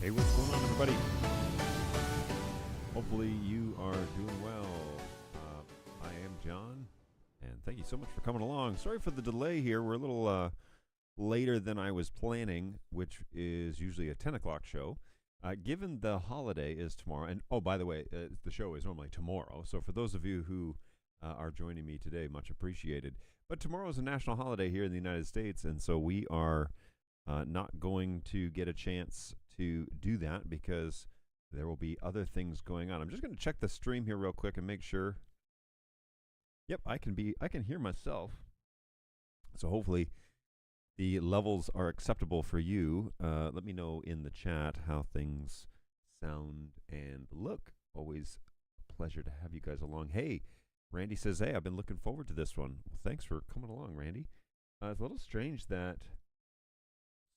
Hey, what's going on, everybody? Hopefully you are doing well. I am John, and thank you so much for coming along. Sorry for the delay here. We're a little later than I was planning, which is usually a 10 o'clock show. Given the holiday is tomorrow, and oh, by the way, the show is normally tomorrow. So for those of you who are joining me today, much appreciated. But tomorrow is a national holiday here in the United States, and so we are not going to get a chance to do that because there will be other things going on. I'm just going to check the stream here real quick and make sure. Yep, I can hear myself. So hopefully the levels are acceptable for you. Let me know in the chat how things sound and look. Always a pleasure to have you guys along. Hey, Randy says, hey, I've been looking forward to this one. Well, thanks for coming along, Randy. It's a little strange that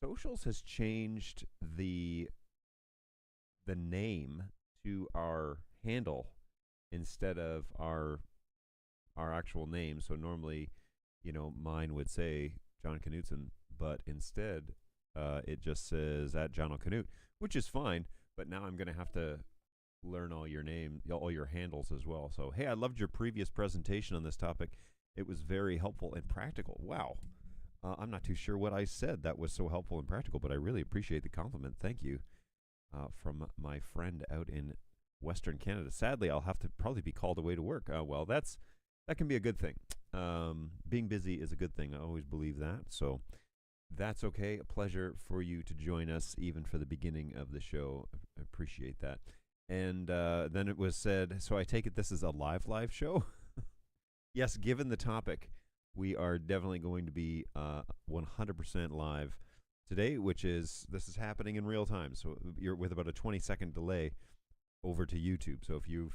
Socials has changed the name to our handle instead of our actual name. So normally, mine would say John Knutson, but instead it just says at John O'Canute, which is fine. But now I'm going to have to learn all your handles as well. So, hey, I loved your previous presentation on this topic. It was very helpful and practical. Wow. I'm not too sure what I said that was so helpful and practical, but I really appreciate the compliment. Thank you from my friend out in Western Canada. Sadly, I'll have to probably be called away to work. Well, that can be a good thing. Being busy is a good thing. I always believe that. So that's okay. A pleasure for you to join us, even for the beginning of the show. I appreciate that. And then it was said, so I take it this is a live show? Yes, given the topic, we are definitely going to be 100% live today, this is happening in real time. So you're with about a 20-second delay over to YouTube. So if you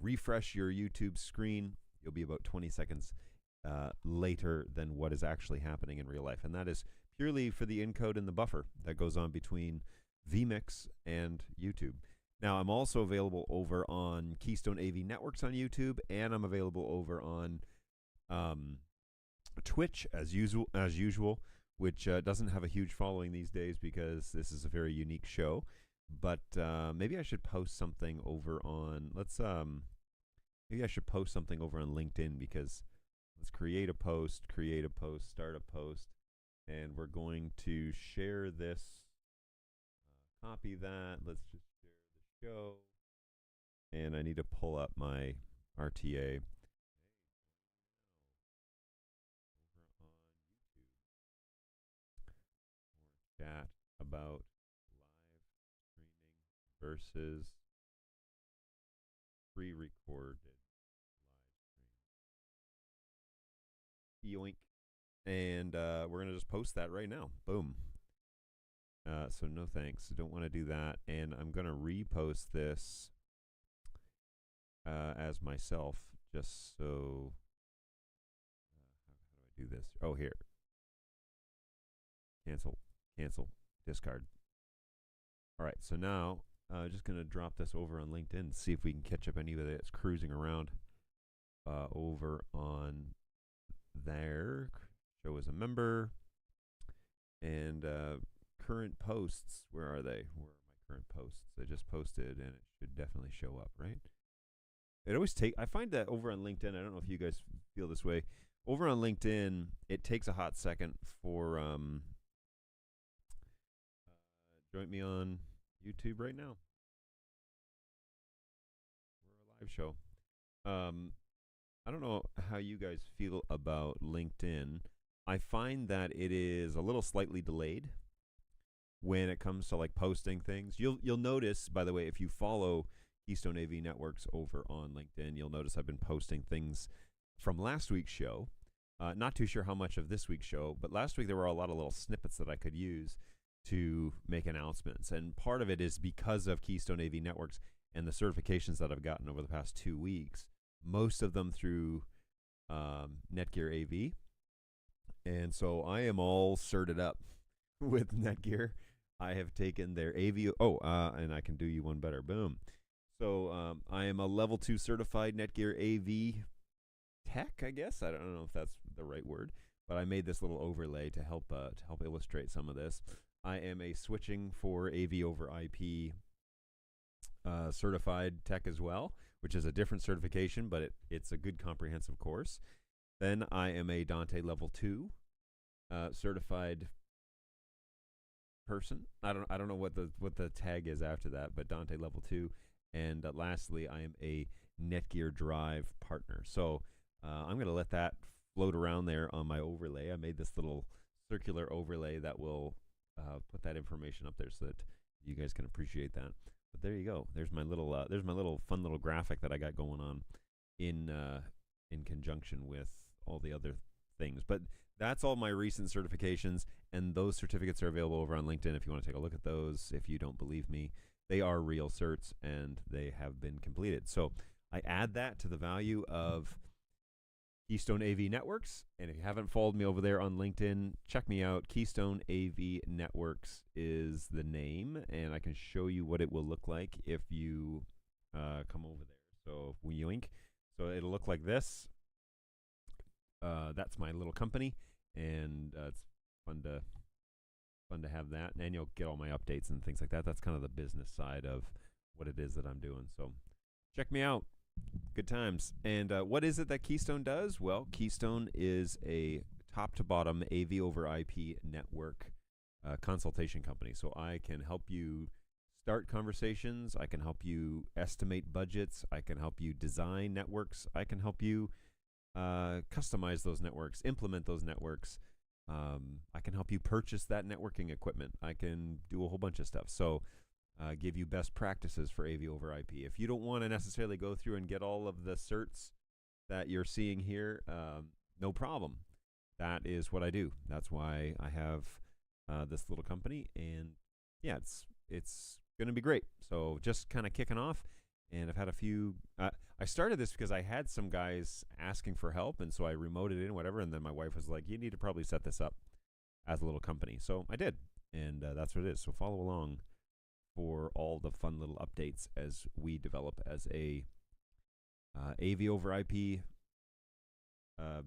refresh your YouTube screen, you'll be about 20 seconds later than what is actually happening in real life. And that is purely for the encode and the buffer that goes on between vMix and YouTube. Now, I'm also available over on Keystone AV Networks on YouTube, and I'm available over on Twitch as usual, which doesn't have a huge following these days because this is a very unique show. But maybe I should post something over on maybe I should post something over on LinkedIn, because let's create a post, start a post, and we're going to share this. Copy that. Let's just share the show, and I need to pull up my RTA. Chat about live streaming versus pre-recorded live stream. Yoink. And we're going to just post that right now. Boom. So no thanks. Don't want to do that. And I'm going to repost this as myself, just so... how do I do this? Oh, here. Cancel, discard. All right, so now just going to drop this over on LinkedIn and see if we can catch up anybody that's cruising around over on there. Show as a member. And current posts, where are they? Where are my current posts? I just posted, and it should definitely show up, right? I find that over on LinkedIn, I don't know if you guys feel this way. Over on LinkedIn, it takes a hot second for... join me on YouTube right now. We're a live show. I don't know how you guys feel about LinkedIn. I find that it is a little slightly delayed when it comes to like posting things. You'll notice, by the way, if you follow Keystone AV Networks over on LinkedIn, you'll notice I've been posting things from last week's show. Not too sure how much of this week's show, but last week there were a lot of little snippets that I could use to make announcements. And part of it is because of Keystone AV Networks and the certifications that I've gotten over the past 2 weeks, most of them through Netgear AV. And so I am all certed up with Netgear. I have taken their AV. And I can do you one better. Boom. So I am a level 2 certified Netgear AV tech, I guess. I don't know if that's the right word, but I made this little overlay to help illustrate some of this. I am a switching for AV over IP certified tech as well, which is a different certification, but it's a good comprehensive course. Then I am a Dante Level 2 certified person. I don't know what the tag is after that, but Dante Level 2. And lastly, I am a Netgear Drive partner. So I'm going to let that float around there on my overlay. I made this little circular overlay that will put that information up there so that you guys can appreciate that. But there you go. There's my little fun little graphic that I got going on in conjunction with all the other things. But that's all my recent certifications, and those certificates are available over on LinkedIn if you want to take a look at those. If you don't believe me, they are real certs and they have been completed. So I add that to the value of Keystone AV Networks. And if you haven't followed me over there on LinkedIn, check me out. Keystone AV Networks is the name, and I can show you what it will look like if you come over there. So if we yoink, so it'll look like this. That's my little company, and it's fun to have that, and you'll get all my updates and things like that. That's kind of the business side of what it is that I'm doing. So check me out. Good times. And what is it that Keystone does? Well, Keystone is a top-to-bottom AV over IP network consultation company. So I can help you start conversations. I can help you estimate budgets. I can help you design networks. I can help you customize those networks, implement those networks. I can help you purchase that networking equipment. I can do a whole bunch of stuff. So give you best practices for AV over IP. If you don't want to necessarily go through and get all of the certs that you're seeing here, no problem. That is what I do. That's why I have this little company, and yeah, it's going to be great. So just kind of kicking off, and I've had a few. I started this because I had some guys asking for help, and so I remoted in, whatever, and then my wife was like, you need to probably set this up as a little company. So I did, and that's what it is. So follow along for all the fun little updates as we develop as a AV over IP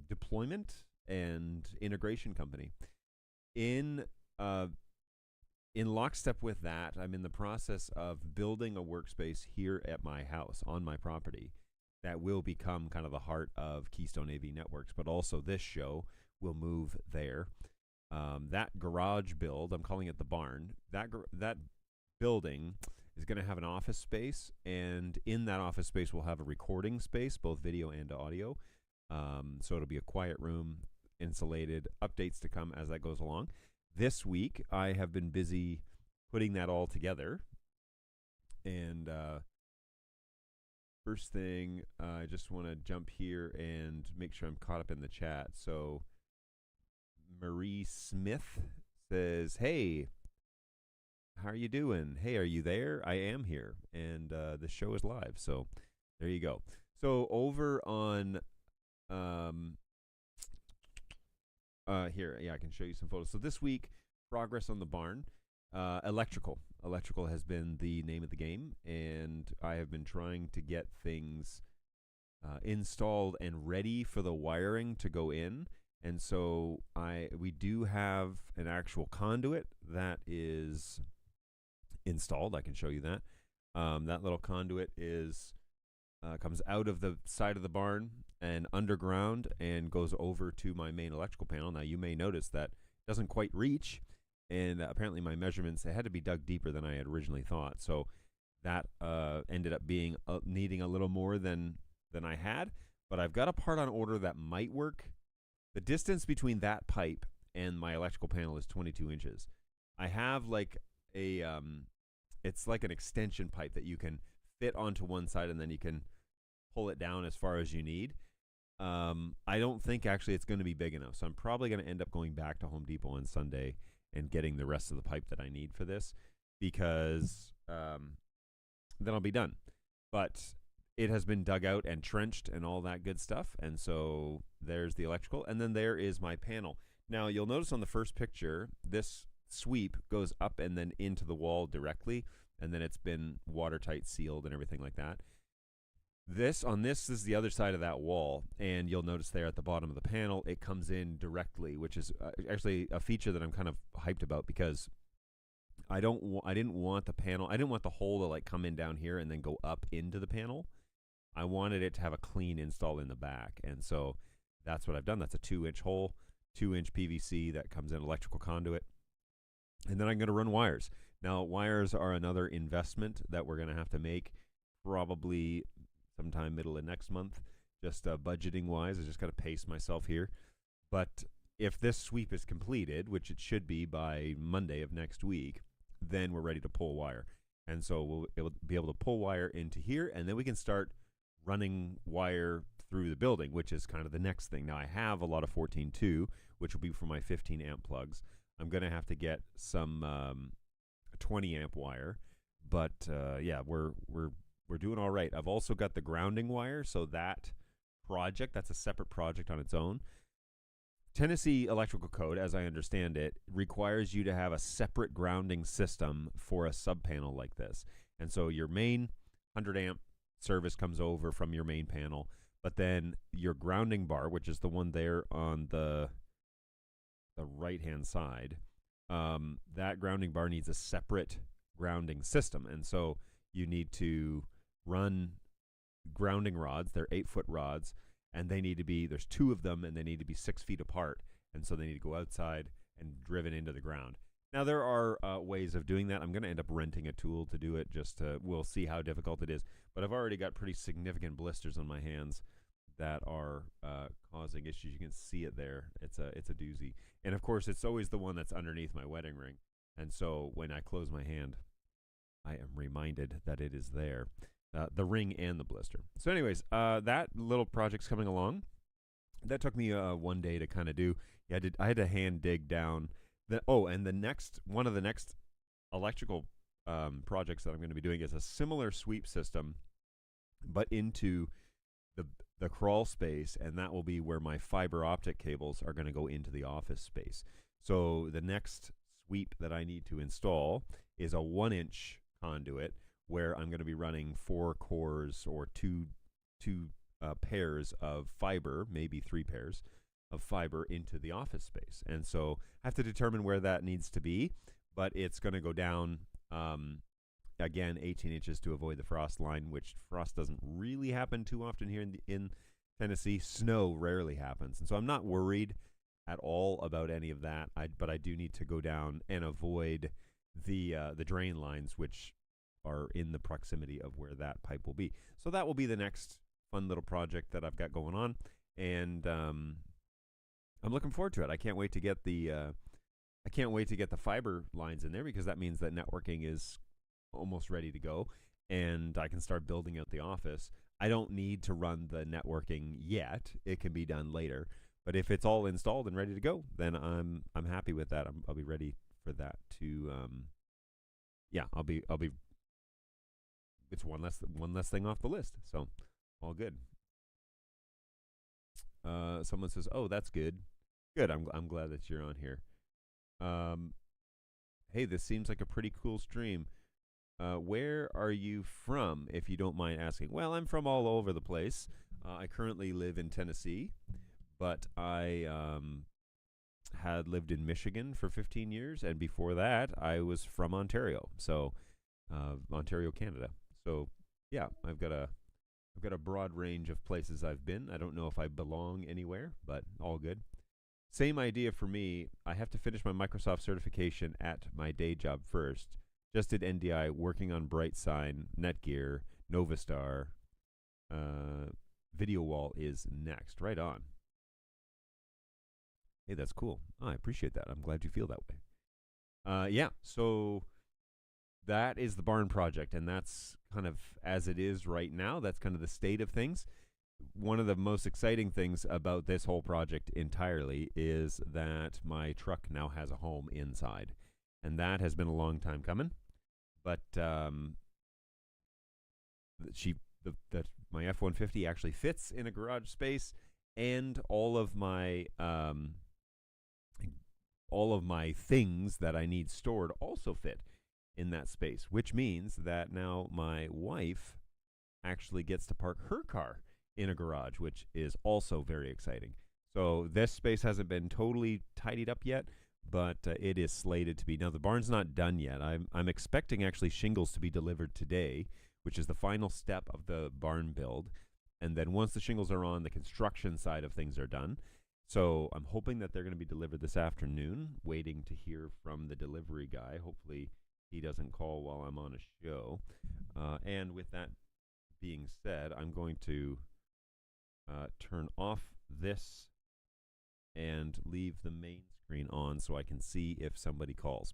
deployment and integration company. In lockstep with that, I'm in the process of building a workspace here at my house on my property that will become kind of the heart of Keystone AV Networks, but also this show will move there. That garage build, I'm calling it the barn, that building is going to have an office space, and in that office space we'll have a recording space, both video and audio. So it'll be a quiet room, insulated, updates to come as that goes along. This week I have been busy putting that all together, and first thing, I just want to jump here and make sure I'm caught up in the chat. So Marie Smith says, hey, how are you doing? Hey, are you there? I am here, and the show is live, so there you go. So over on here, yeah, I can show you some photos. So this week, progress on the barn. Electrical has been the name of the game, and I have been trying to get things installed and ready for the wiring to go in. And so we do have an actual conduit that is installed. I can show you that. That little conduit is comes out of the side of the barn and underground and goes over to my main electrical panel. Now you may notice that it doesn't quite reach, and apparently my measurements, it had to be dug deeper than I had originally thought. So that ended up being needing a little more than I had, but I've got a part on order that might work. The distance between that pipe and my electrical panel is 22 inches. I have like a it's like an extension pipe that you can fit onto one side, and then you can pull it down as far as you need. I don't think actually it's going to be big enough, so I'm probably going to end up going back to Home Depot on Sunday and getting the rest of the pipe that I need for this, because then I'll be done. But it has been dug out and trenched and all that good stuff, and so there's the electrical, and then there is my panel. Now you'll notice on the first picture, this sweep goes up and then into the wall directly, and then it's been watertight sealed and everything like that. This is the other side of that wall, and you'll notice there at the bottom of the panel it comes in directly, which is actually a feature that I'm kind of hyped about, because I didn't want the panel. I didn't want the hole to like come in down here and then go up into the panel. I wanted it to have a clean install in the back, and so that's what I've done. That's a 2-inch hole, 2-inch PVC that comes in electrical conduit, and then I'm going to run wires. Now, wires are another investment that we're going to have to make probably sometime middle of next month, just budgeting wise. I just got to pace myself here. But if this sweep is completed, which it should be by Monday of next week, then we're ready to pull wire. And so we'll be able to pull wire into here, and then we can start running wire through the building, which is kind of the next thing. Now, I have a lot of 14.2, which will be for my 15 amp plugs. I'm going to have to get some 20 amp wire, but yeah, we're doing all right. I've also got the grounding wire, so that's a separate project on its own. Tennessee electrical code, as I understand it, requires you to have a separate grounding system for a sub-panel like this. And so your main 100 amp service comes over from your main panel, but then your grounding bar, which is the one there on the right-hand side, that grounding bar needs a separate grounding system. And so you need to run grounding rods. They're 8-foot rods, and they need to be, there's 2 of them, and they need to be 6 feet apart. And so they need to go outside and driven into the ground. Now, there are ways of doing that. I'm going to end up renting a tool to do it. We'll see how difficult it is. But I've already got pretty significant blisters on my hands that are causing issues. You can see it there. It's a doozy. And of course, it's always the one that's underneath my wedding ring. And so when I close my hand, I am reminded that it is there. The ring and the blister. So anyways, that little project's coming along. That took me one day to kind of do. Yeah, I had to hand dig down. And one of the next electrical projects that I'm going to be doing is a similar sweep system, but into the crawl space, and that will be where my fiber optic cables are going to go into the office space. So the next sweep that I need to install is a 1-inch conduit, where I'm going to be running 4 cores or two pairs of fiber, maybe 3 pairs of fiber into the office space. And so I have to determine where that needs to be, but it's going to go down, again, 18 inches to avoid the frost line, which frost doesn't really happen too often here in Tennessee. Snow rarely happens. And so I'm not worried at all about any of that, but I do need to go down and avoid the drain lines, which are in the proximity of where that pipe will be. So that will be the next fun little project that I've got going on, and I'm looking forward to it. I can't wait to get the fiber lines in there, because that means that networking is almost ready to go, and I can start building out the office. I don't need to run the networking yet. It can be done later. But if it's all installed and ready to go, then I'm happy with that. I'll be ready for that to I'll be it's one less thing off the list. So all good. Someone says, "Oh, that's good." Good. I'm glad that you're on here. Hey, this seems like a pretty cool stream. Where are you from, if you don't mind asking? Well, I'm from all over the place. I currently live in Tennessee, but I had lived in Michigan for 15 years, and before that, I was from Ontario. So, Ontario, Canada. So, yeah, I've got a broad range of places I've been. I don't know if I belong anywhere, but all good. Same idea for me. I have to finish my Microsoft certification at my day job first. Just did NDI, working on BrightSign, Netgear, Novastar. Video Wall is next. Right on. Hey, that's cool. Oh, I appreciate that. I'm glad you feel that way. Yeah, so that is the barn project, and that's kind of as it is right now. That's kind of the state of things. One of the most exciting things about this whole project entirely is that my truck now has a home inside, and that has been a long time coming. But my F-150 actually fits in a garage space, and all of my things that I need stored also fit in that space, which means that now my wife actually gets to park her car in a garage, which is also very exciting. So this space hasn't been totally tidied up yet, but it is slated to be. Now, the barn's not done yet. I'm expecting actually shingles to be delivered today, which is the final step of the barn build. And then once the shingles are on, the construction side of things are done. So I'm hoping that they're going to be delivered this afternoon, waiting to hear from the delivery guy. Hopefully he doesn't call while I'm on a show. And with that being said, I'm going to turn off this and leave the main screen on so I can see if somebody calls.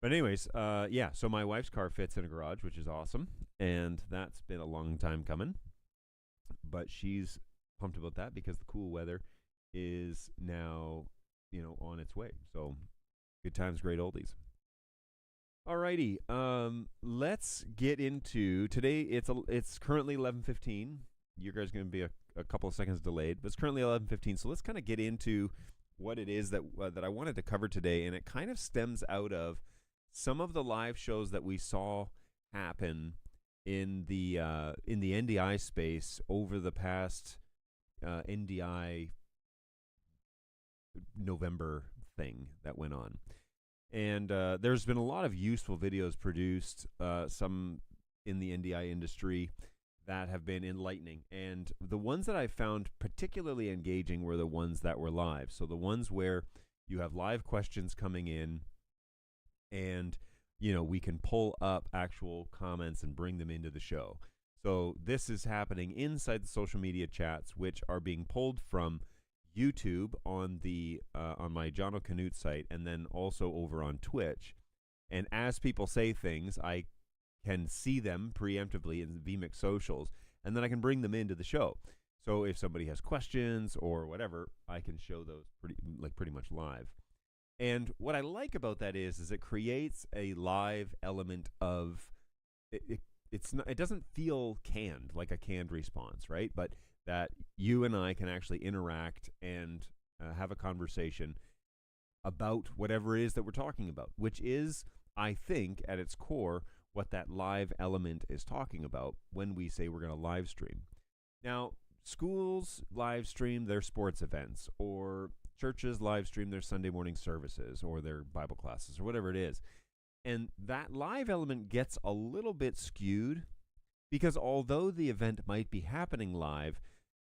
But anyways, yeah, so my wife's car fits in a garage, which is awesome. And that's been a long time coming. But she's pumped about that because the cool weather is now, on its way. So good times, great oldies. Alrighty, let's get into today. It's currently 11:15. You guys are going to be a couple of seconds delayed, but it's currently 11:15. So let's kind of get into what it is that I wanted to cover today, and it kind of stems out of some of the live shows that we saw happen in the NDI space over the past NDI November thing that went on. And there's been a lot of useful videos produced, some in the NDI industry, that have been enlightening. And the ones that I found particularly engaging were the ones that were live. So the ones where you have live questions coming in and, we can pull up actual comments and bring them into the show. So this is happening inside the social media chats, which are being pulled from YouTube on my John O'Canute site, and then also over on Twitch. And as people say things, I can see them preemptively in vMix socials, and then I can bring them into the show. So if somebody has questions or whatever, I can show those pretty much live. And what I like about that is it creates a live element of it. It doesn't feel canned, like a canned response, right? But that you and I can actually interact and have a conversation about whatever it is that we're talking about, which is, I think, at its core, what that live element is talking about when we say we're going to live stream. Now, schools live stream their sports events, or churches live stream their Sunday morning services or their Bible classes or whatever it is. And that live element gets a little bit skewed because although the event might be happening live,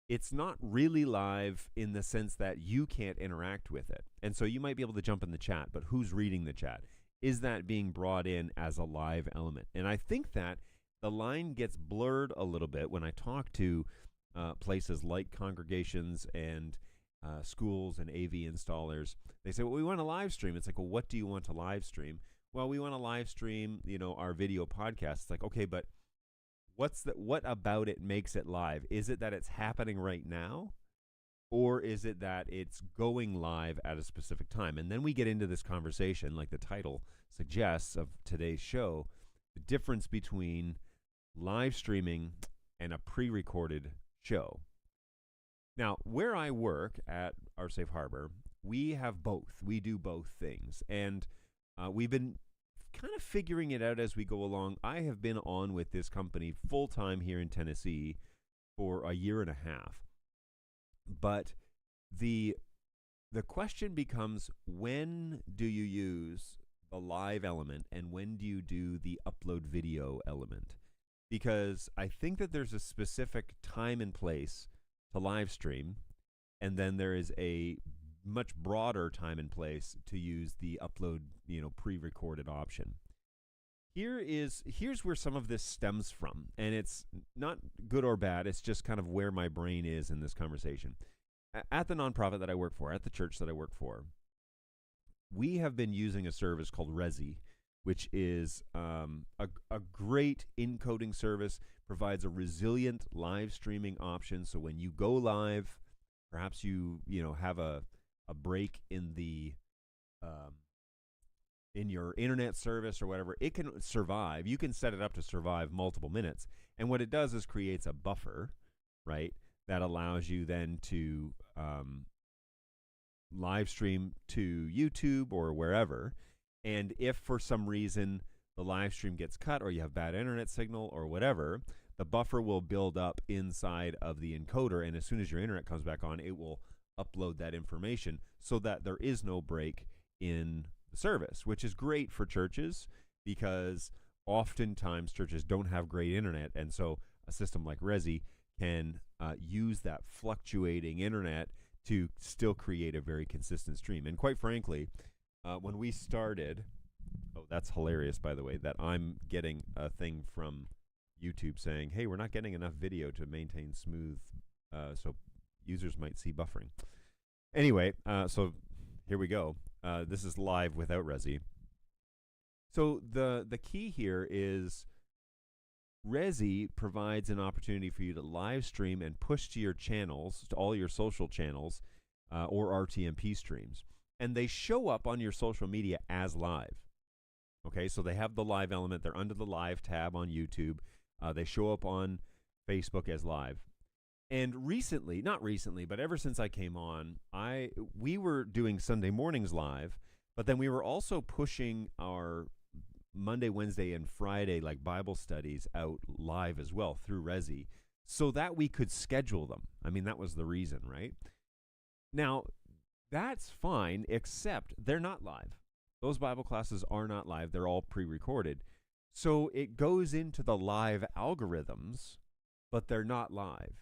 it's not really live in the sense that you can't interact with it. And so you might be able to jump in the chat, but who's reading the chat? Is that being brought in as a live element? And I think that the line gets blurred a little bit when I talk to places like congregations and schools and AV installers. They say, well, we want to live stream. It's like, well, what do you want to live stream? Well, we want to live stream, our video podcast. It's like, okay, but what about it makes it live? Is it that it's happening right now? Or is it that it's going live at a specific time? And then we get into this conversation, like the title suggests of today's show, the difference between live streaming and a pre-recorded show. Now, where I work at our Safe Harbor, we have both. We do both things. And we've been kind of figuring it out as we go along. I have been on with this company full-time here in Tennessee for a year and a half. But the question becomes, when do you use the live element and when do you do the upload video element? Because I think that there's a specific time and place to live stream, and then there is a much broader time and place to use the upload, pre-recorded option. Here's where some of this stems from, and it's not good or bad. It's just kind of where my brain is in this conversation. At the nonprofit that I work for, at the church that I work for, we have been using a service called Resi, which is a great encoding service, provides a resilient live streaming option. So when you go live, perhaps you have a break in the in your internet service or whatever, it can survive. You can set it up to survive multiple minutes. And what it does is creates a buffer, right, that allows you then to live stream to YouTube or wherever. And if for some reason the live stream gets cut or you have bad internet signal or whatever, the buffer will build up inside of the encoder. And as soon as your internet comes back on, it will upload that information so that there is no break in the service, which is great for churches because oftentimes churches don't have great internet. And so a system like Resi can use that fluctuating internet to still create a very consistent stream. And quite frankly, when we started, oh, that's hilarious, by the way, that I'm getting a thing from YouTube saying, hey, we're not getting enough video to maintain smooth, so users might see buffering. Anyway, so here we go. This is live without Resi. So the key here is Resi provides an opportunity for you to live stream and push to your channels, to all your social channels, or RTMP streams. And they show up on your social media as live. Okay, so they have the live element. They're under the live tab on YouTube. They show up on Facebook as live. And recently, not recently, but ever since I came on, we were doing Sunday mornings live, but then we were also pushing our Monday, Wednesday, and Friday like Bible studies out live as well through Resi so that we could schedule them. I mean, that was the reason, right? Now, that's fine, except they're not live. Those Bible classes are not live. They're all pre-recorded. So it goes into the live algorithms, but they're not live,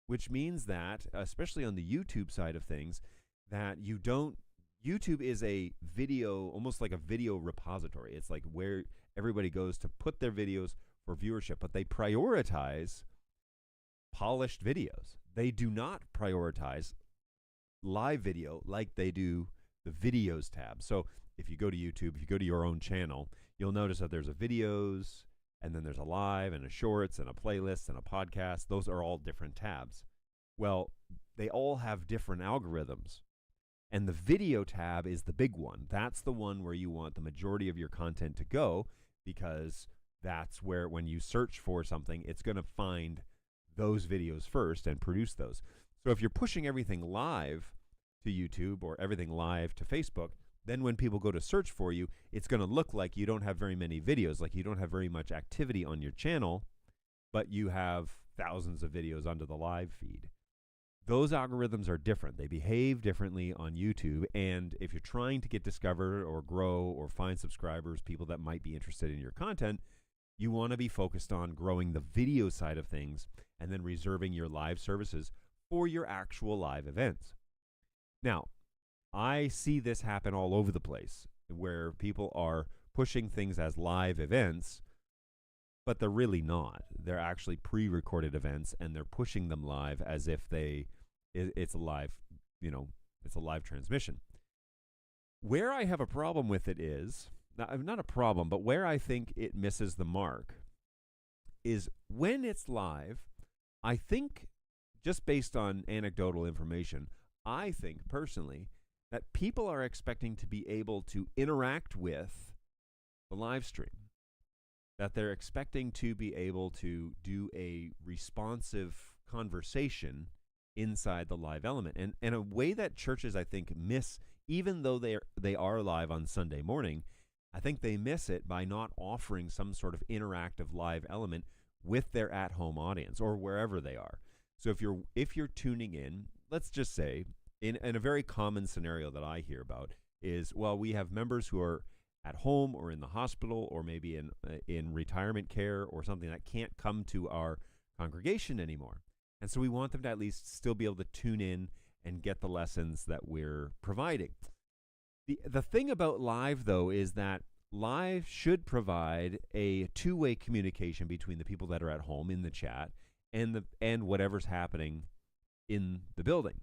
which means that, especially on the YouTube side of things, that YouTube is a video, almost like a video repository. It's like where everybody goes to put their videos for viewership, but they prioritize polished videos. They do not prioritize live video like they do the videos tab. So if you go to YouTube, if you go to your own channel, you'll notice that there's a videos, and then there's a live and a shorts and a playlist and a podcast. Those are all different tabs. Well, they all have different algorithms. And the video tab is the big one. That's the one where you want the majority of your content to go, because that's where when you search for something, it's going to find those videos first and produce those. So if you're pushing everything live to YouTube or everything live to Facebook, then when people go to search for you, it's going to look like you don't have very many videos, like you don't have very much activity on your channel, but you have thousands of videos under the live feed. Those algorithms are different. They behave differently on YouTube, and if you're trying to get discovered or grow or find subscribers, people that might be interested in your content, you want to be focused on growing the video side of things and then reserving your live services for your actual live events. Now, I see this happen all over the place where people are pushing things as live events, but they're really not. They're actually pre-recorded events, and they're pushing them live as if it's a live, it's a live transmission. Where I have a problem with it is, not a problem, but where I think it misses the mark is when it's live. I think, just based on anecdotal information, I think personally that people are expecting to be able to interact with the live stream, that they're expecting to be able to do a responsive conversation inside the live element. And a way that churches, I think, miss, even though they are live on Sunday morning, I think they miss it by not offering some sort of interactive live element with their at-home audience or wherever they are. So if you're tuning in, let's just say, in a very common scenario that I hear about is, well, we have members who are at home or in the hospital or maybe in retirement care or something that can't come to our congregation anymore. And so we want them to at least still be able to tune in and get the lessons that we're providing. The thing about live, though, is that live should provide a two-way communication between the people that are at home in the chat and whatever's happening in the building.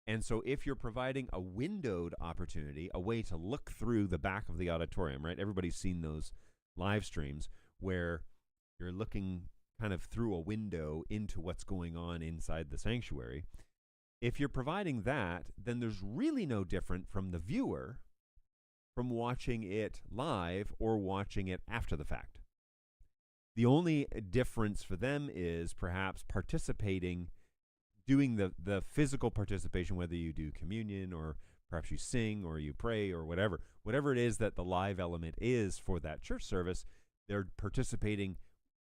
And so if you're providing a windowed opportunity, a way to look through the back of the auditorium, right? Everybody's seen those live streams where you're looking kind of through a window into what's going on inside the sanctuary. If you're providing that, then there's really no different from the viewer from watching it live or watching it after the fact. The only difference for them is perhaps participating, doing the physical participation, whether you do communion or perhaps you sing or you pray or whatever it is that the live element is for that church service, they're participating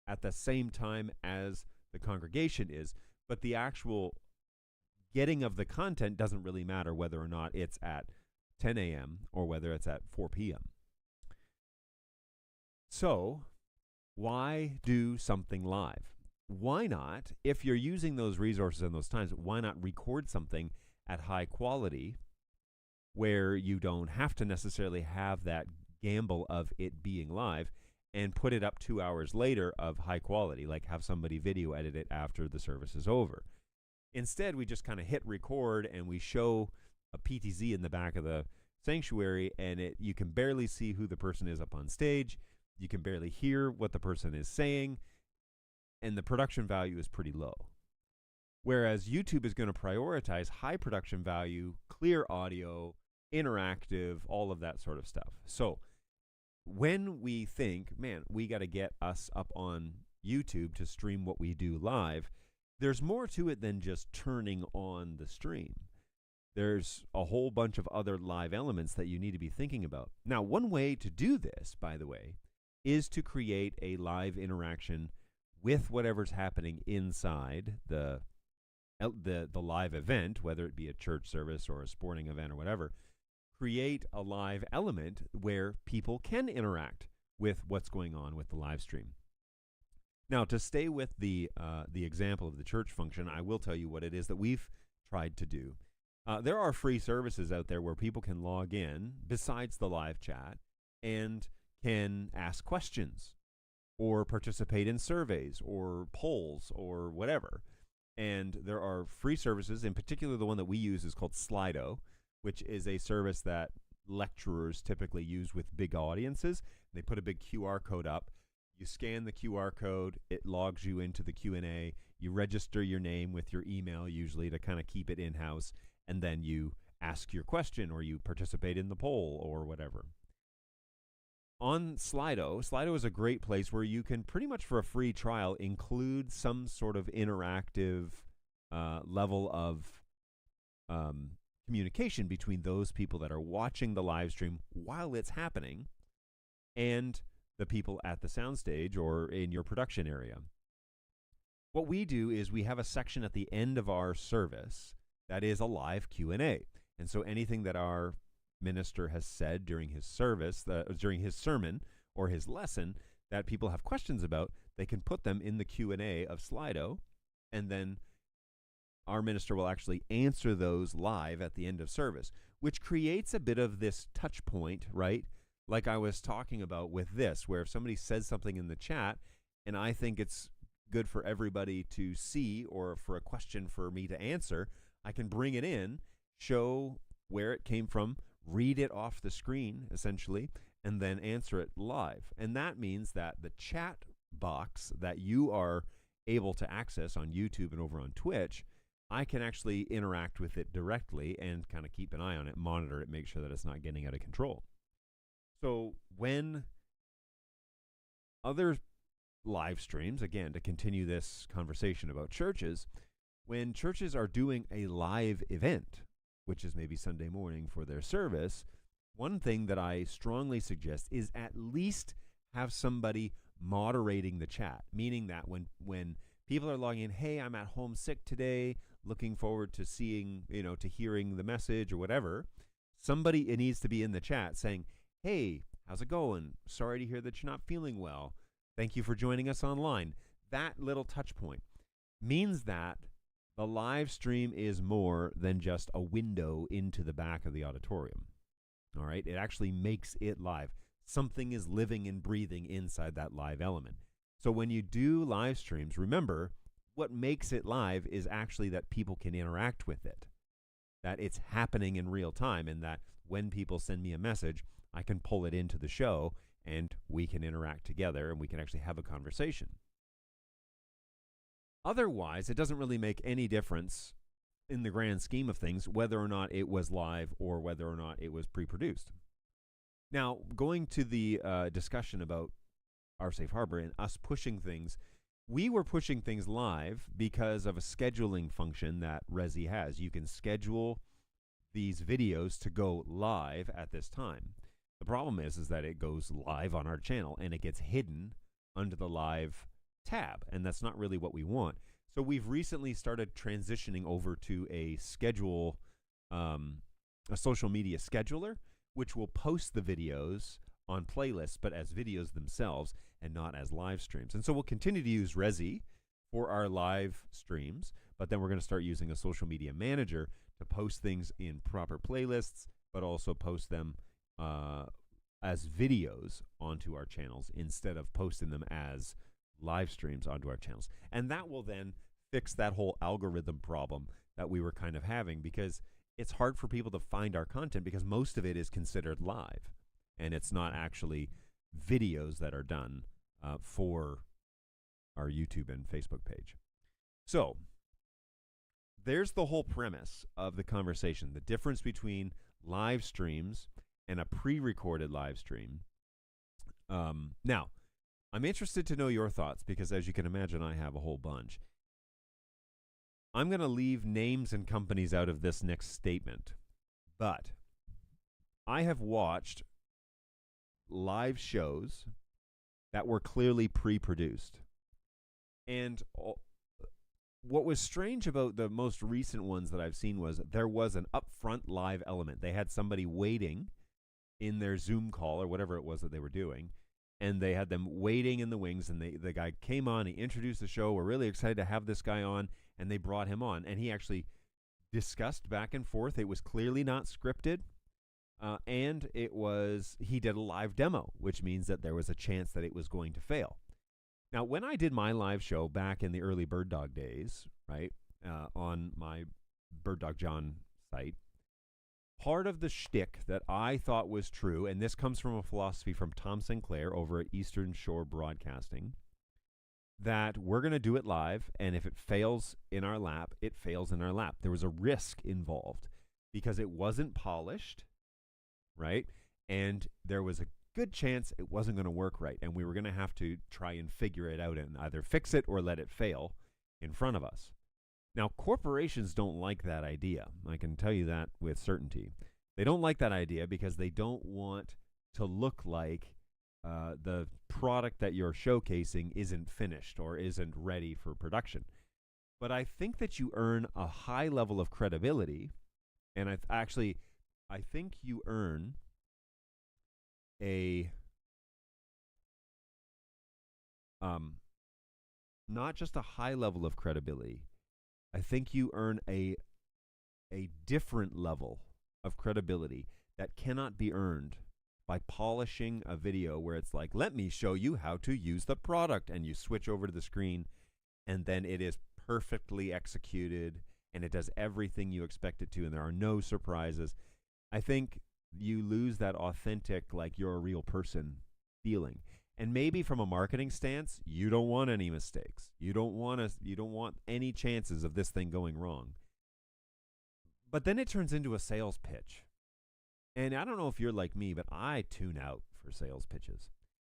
at the same time as the congregation is. But the actual getting of the content doesn't really matter whether or not it's at 10 a.m. or whether it's at 4 p.m. So, why do something live? Why not, if you're using those resources in those times, why not record something at high quality where you don't have to necessarily have that gamble of it being live and put it up 2 hours later of high quality, like have somebody video edit it after the service is over. Instead, we just kind of hit record and we show a PTZ in the back of the sanctuary, and you can barely see who the person is up on stage. You can barely hear what the person is saying, and the production value is pretty low. Whereas YouTube is going to prioritize high production value, clear audio, interactive, all of that sort of stuff. So when we think, man, we got to get us up on YouTube to stream what we do live, there's more to it than just turning on the stream. There's a whole bunch of other live elements that you need to be thinking about. Now, one way to do this, by the way, is to create a live interaction with whatever's happening inside the live event, whether it be a church service or a sporting event or whatever. Create a live element where people can interact with what's going on with the live stream. Now, to stay with the example of the church function, I will tell you what it is that we've tried to do. There are free services out there where people can log in besides the live chat and can ask questions or participate in surveys or polls or whatever. And there are free services. In particular, the one that we use is called Slido, which is a service that lecturers typically use with big audiences. They put a big QR code up. You scan the QR code, it logs you into the Q&A. You register your name with your email, usually, to kind of keep it in-house, and then you ask your question or you participate in the poll or whatever. On Slido is a great place where you can pretty much for a free trial include some sort of interactive level of communication between those people that are watching the live stream while it's happening and the people at the soundstage or in your production area. What we do is we have a section at the end of our service that is a live Q&A. And so anything that our minister has said during his service, during his sermon or his lesson that people have questions about, they can put them in the Q&A of Slido, and then our minister will actually answer those live at the end of service, which creates a bit of this touch point, right? Like I was talking about with this, where if somebody says something in the chat and I think it's good for everybody to see or for a question for me to answer, I can bring it in, show where it came from, read it off the screen, essentially, and then answer it live. And that means that the chat box that you are able to access on YouTube and over on Twitch, I can actually interact with it directly and kind of keep an eye on it, monitor it, make sure that it's not getting out of control. So when other live streams, again, to continue this conversation about churches, when churches are doing a live event, which is maybe Sunday morning for their service, one thing that I strongly suggest is at least have somebody moderating the chat, meaning that when people are logging in, hey, I'm at home sick today, looking forward to seeing, to hearing the message or whatever, somebody needs to be in the chat saying, hey, how's it going? Sorry to hear that you're not feeling well. Thank you for joining us online. That little touch point means that the live stream is more than just a window into the back of the auditorium. All right? It actually makes it live. Something is living and breathing inside that live element. So when you do live streams, remember, what makes it live is actually that people can interact with it, that it's happening in real time, and that when people send me a message, I can pull it into the show and we can interact together and we can actually have a conversation. Otherwise, it doesn't really make any difference in the grand scheme of things whether or not it was live or whether or not it was pre-produced. Now, going to the discussion about our safe harbor and us pushing things, we were pushing things live because of a scheduling function that Resi has. You can schedule these videos to go live at this time. The problem is that it goes live on our channel and it gets hidden under the live tab, and that's not really what we want. So we've recently started transitioning over to a schedule a social media scheduler, which will post the videos on playlists, but as videos themselves and not as live streams. And so we'll continue to use Resi for our live streams, but then we're going to start using a social media manager to post things in proper playlists, but also post them as videos onto our channels instead of posting them as live streams onto our channels. And that will then fix that whole algorithm problem that we were kind of having, because it's hard for people to find our content because most of it is considered live and it's not actually videos that are done for our YouTube and Facebook page. So there's the whole premise of the conversation, the difference between live streams and a pre-recorded live stream. Now, I'm interested to know your thoughts because, as you can imagine, I have a whole bunch. I'm going to leave names and companies out of this next statement, but I have watched live shows that were clearly pre-produced. And what was strange about the most recent ones that I've seen was there was an upfront live element. They had somebody waiting in their Zoom call or whatever it was that they were doing, and they had them waiting in the wings, and the guy came on, he introduced the show, we're really excited to have this guy on, and they brought him on, and he actually discussed back and forth. It was clearly not scripted, and he did a live demo, which means that there was a chance that it was going to fail. Now, when I did my live show back in the early Bird Dog days, right, on my Bird Dog John site, part of the shtick that I thought was true, and this comes from a philosophy from Tom Sinclair over at Eastern Shore Broadcasting, that we're going to do it live, and if it fails in our lap, it fails in our lap. There was a risk involved because it wasn't polished, right? And there was a good chance it wasn't going to work right, and we were going to have to try and figure it out and either fix it or let it fail in front of us. Now, corporations don't like that idea. I can tell you that with certainty. They don't like that idea because they don't want to look like the product that you're showcasing isn't finished or isn't ready for production. But I think that you earn a high level of credibility, and I think you earn a not just a high level of credibility. I think you earn a different level of credibility that cannot be earned by polishing a video where it's like, let me show you how to use the product, and you switch over to the screen and then it is perfectly executed and it does everything you expect it to and there are no surprises. I think you lose that authentic, like you're a real person feeling. And maybe from a marketing stance, you don't want any mistakes. You don't want any chances of this thing going wrong. But then it turns into a sales pitch. And I don't know if you're like me, but I tune out for sales pitches.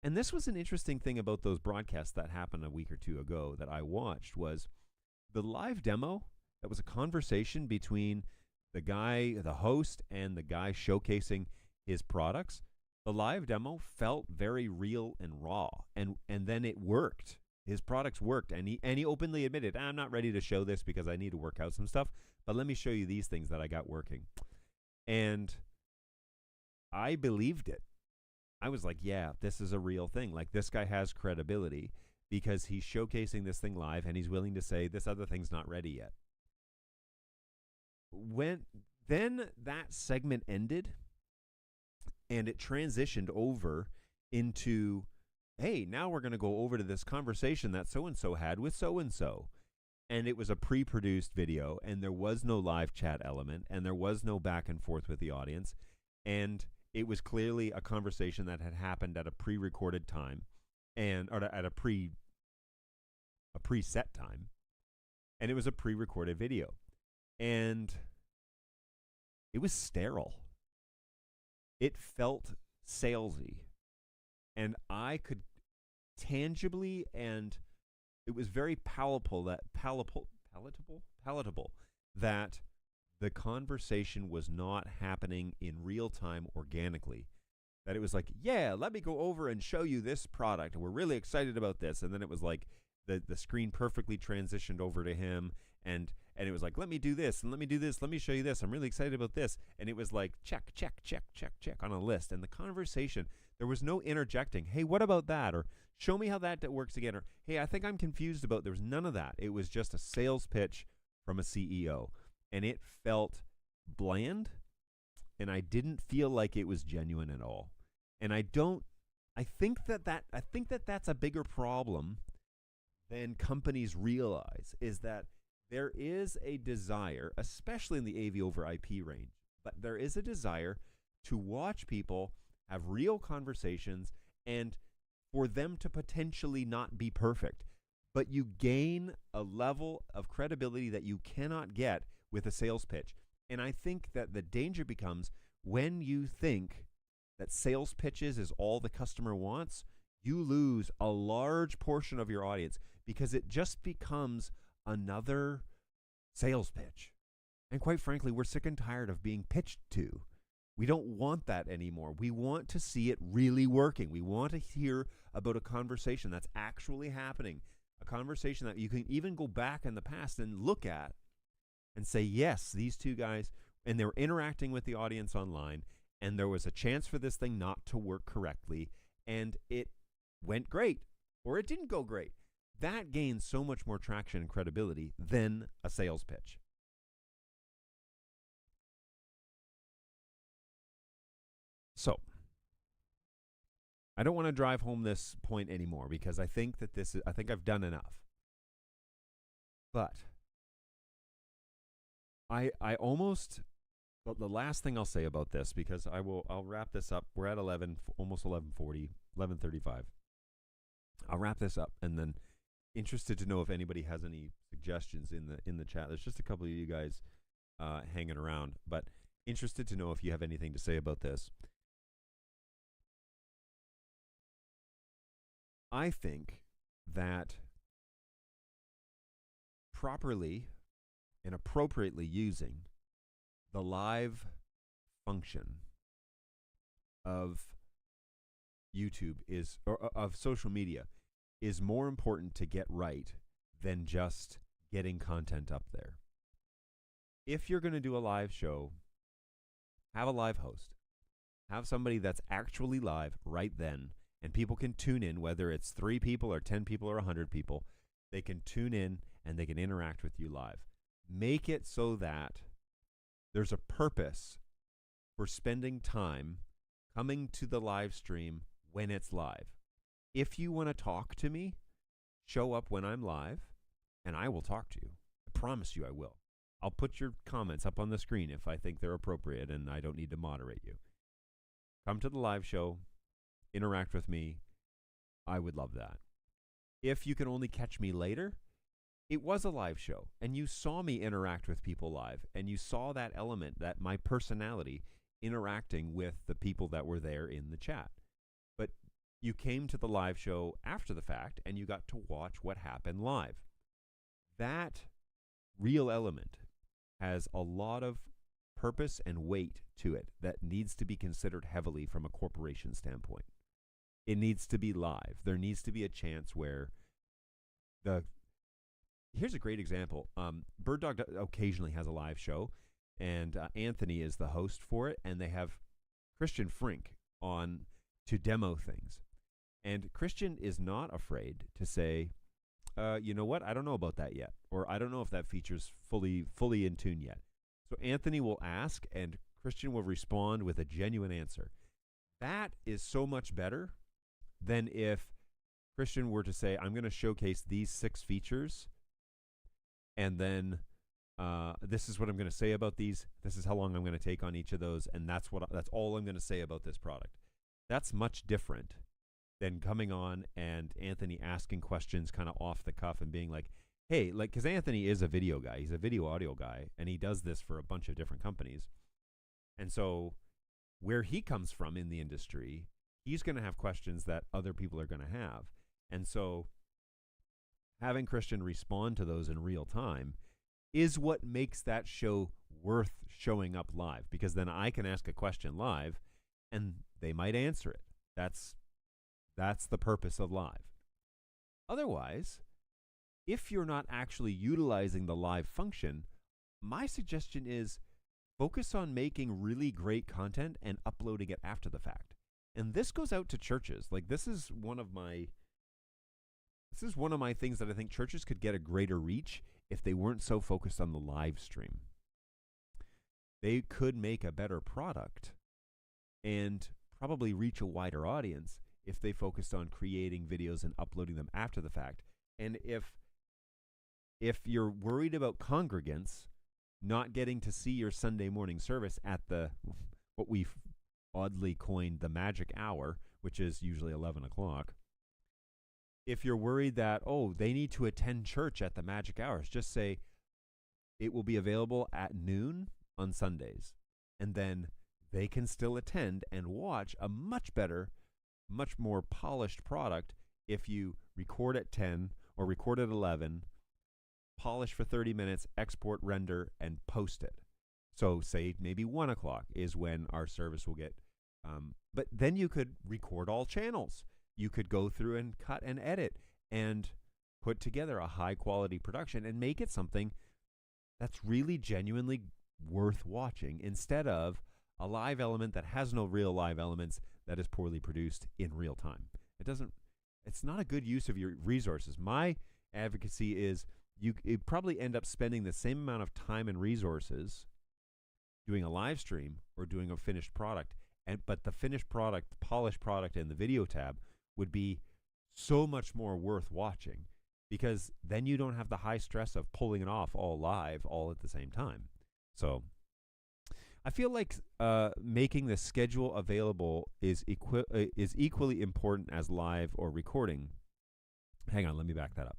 And this was an interesting thing about those broadcasts that happened a week or two ago that I watched was the live demo. That was a conversation between the host and the guy showcasing his products. The live demo felt very real and raw, and then it worked. His products worked, and he openly admitted, I'm not ready to show this because I need to work out some stuff, but let me show you these things that I got working. And I believed it. I was like, yeah, this is a real thing. Like, this guy has credibility because he's showcasing this thing live, and he's willing to say this other thing's not ready yet. Then that segment ended, and it transitioned over into, hey, now we're going to go over to this conversation that so-and-so had with so-and-so. And it was a pre-produced video, and there was no live chat element, and there was no back and forth with the audience. And it was clearly a conversation that had happened at a pre-recorded time, or at a preset time. And it was a pre-recorded video. And it was sterile. It felt salesy. And I could tangibly, and it was very palatable that the conversation was not happening in real time organically. That it was like, yeah, let me go over and show you this product. We're really excited about this. And then it was like the screen perfectly transitioned over to him, and it was like, let me do this and let me do this, let me show you this, I'm really excited about this, and it was like check check check check check on a list, and the conversation, there was no interjecting, hey, what about that, or show me how that works again, or hey, I think I'm confused about, there was none of that. It was just a sales pitch from a CEO, and it felt bland, and I didn't feel like it was genuine at all. And I think that that's a bigger problem than companies realize, is that there is a desire, especially in the AV over IP range, but there is a desire to watch people have real conversations and for them to potentially not be perfect. But you gain a level of credibility that you cannot get with a sales pitch. And I think that the danger becomes when you think that sales pitches is all the customer wants, you lose a large portion of your audience because it just becomes another sales pitch. And quite frankly, we're sick and tired of being pitched to. We don't want that anymore. We want to see it really working. We want to hear about a conversation that's actually happening, a conversation that you can even go back in the past and look at and say, yes, these two guys, and they were interacting with the audience online, and there was a chance for this thing not to work correctly, and it went great, or it didn't go great. That gains so much more traction and credibility than a sales pitch. So, I don't want to drive home this point anymore because I think that I think I've done enough. But I almost, the last thing I'll say about this, because I'll wrap this up. We're at 11, almost 11:40, 11:35. I'll wrap this up, and then interested to know if anybody has any suggestions in the chat. There's just a couple of you guys hanging around, but interested to know if you have anything to say about this. I think that properly and appropriately using the live function of YouTube or of social media is more important to get right than just getting content up there. If you're going to do a live show, have a live host. Have somebody that's actually live right then, and people can tune in, whether it's 3 people or 10 people or 100 people. They can tune in and they can interact with you live. Make it so that there's a purpose for spending time coming to the live stream when it's live. If you want to talk to me, show up when I'm live, and I will talk to you. I promise you I will. I'll put your comments up on the screen if I think they're appropriate and I don't need to moderate you. Come to the live show, interact with me. I would love that. If you can only catch me later, it was a live show, and you saw me interact with people live, and you saw that element, that my personality interacting with the people that were there in the chat. But you came to the live show after the fact, and you got to watch what happened live. That real element has a lot of purpose and weight to it that needs to be considered heavily from a corporation standpoint. It needs to be live. There needs to be a chance where here's a great example. Bird Dog occasionally has a live show, and Anthony is the host for it, and they have Christian Frink on to demo things. And Christian is not afraid to say, you know what, I don't know about that yet, or I don't know if that feature's fully in tune yet. So Anthony will ask, and Christian will respond with a genuine answer. That is so much better than if Christian were to say, I'm going to showcase these 6 features, and then this is what I'm going to say about these. This is how long I'm going to take on each of those, and that's all I'm going to say about this product. That's much different than coming on and Anthony asking questions kind of off the cuff and being like, hey, like, because Anthony is a video guy. He's a video audio guy, and he does this for a bunch of different companies. And so where he comes from in the industry, he's going to have questions that other people are going to have. And so having Christian respond to those in real time is what makes that show worth showing up live, because then I can ask a question live and they might answer it. That's the purpose of live. Otherwise, if you're not actually utilizing the live function, my suggestion is focus on making really great content and uploading it after the fact. And this goes out to churches. Like this is one of my things that I think churches could get a greater reach if they weren't so focused on the live stream. They could make a better product and probably reach a wider audience if they focused on creating videos and uploading them after the fact. And if you're worried about congregants not getting to see your Sunday morning service at the what we've oddly coined the magic hour, which is usually 11 o'clock, if you're worried that, they need to attend church at the magic hours, just say it will be available at noon on Sundays. And then they can still attend and watch a much better, much more polished product if you record at 10 or record at 11, polish for 30 minutes, export, render, and post it. So say maybe 1 o'clock is when our service will get, but then you could record all channels. You could go through and cut and edit and put together a high quality production and make it something that's really genuinely worth watching instead of a live element that has no real live elements that is poorly produced in real time. It's not a good use of your resources. My advocacy is you probably end up spending the same amount of time and resources doing a live stream or doing a finished product, but the finished product, the polished product, and the video tab would be so much more worth watching because then you don't have the high stress of pulling it off all live all at the same time. So I feel like making the schedule available is equally important as live or recording. Hang on, let me back that up.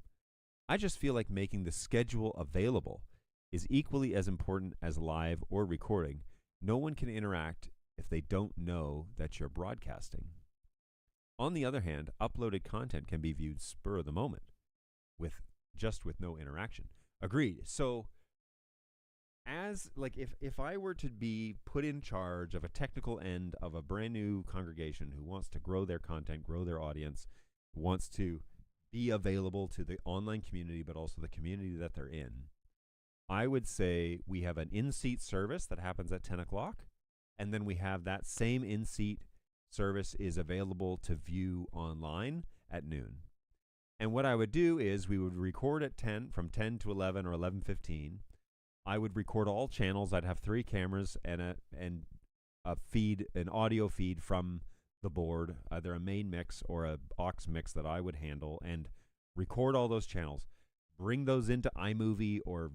I just feel like making the schedule available is equally as important as live or recording. No one can interact if they don't know that you're broadcasting. On the other hand, uploaded content can be viewed spur of the moment with no interaction. Agreed. So if I were to be put in charge of a technical end of a brand new congregation who wants to grow their content, grow their audience, wants to be available to the online community, but also the community that they're in, I would say we have an in-seat service that happens at 10 o'clock, and then we have that same in-seat service is available to view online at noon. And what I would do is we would record at 10, from 10 to 11 or 11:15. I would record all channels. I'd have 3 cameras and a feed, an audio feed from the board, either a main mix or a aux mix that I would handle, and record all those channels. Bring those into iMovie or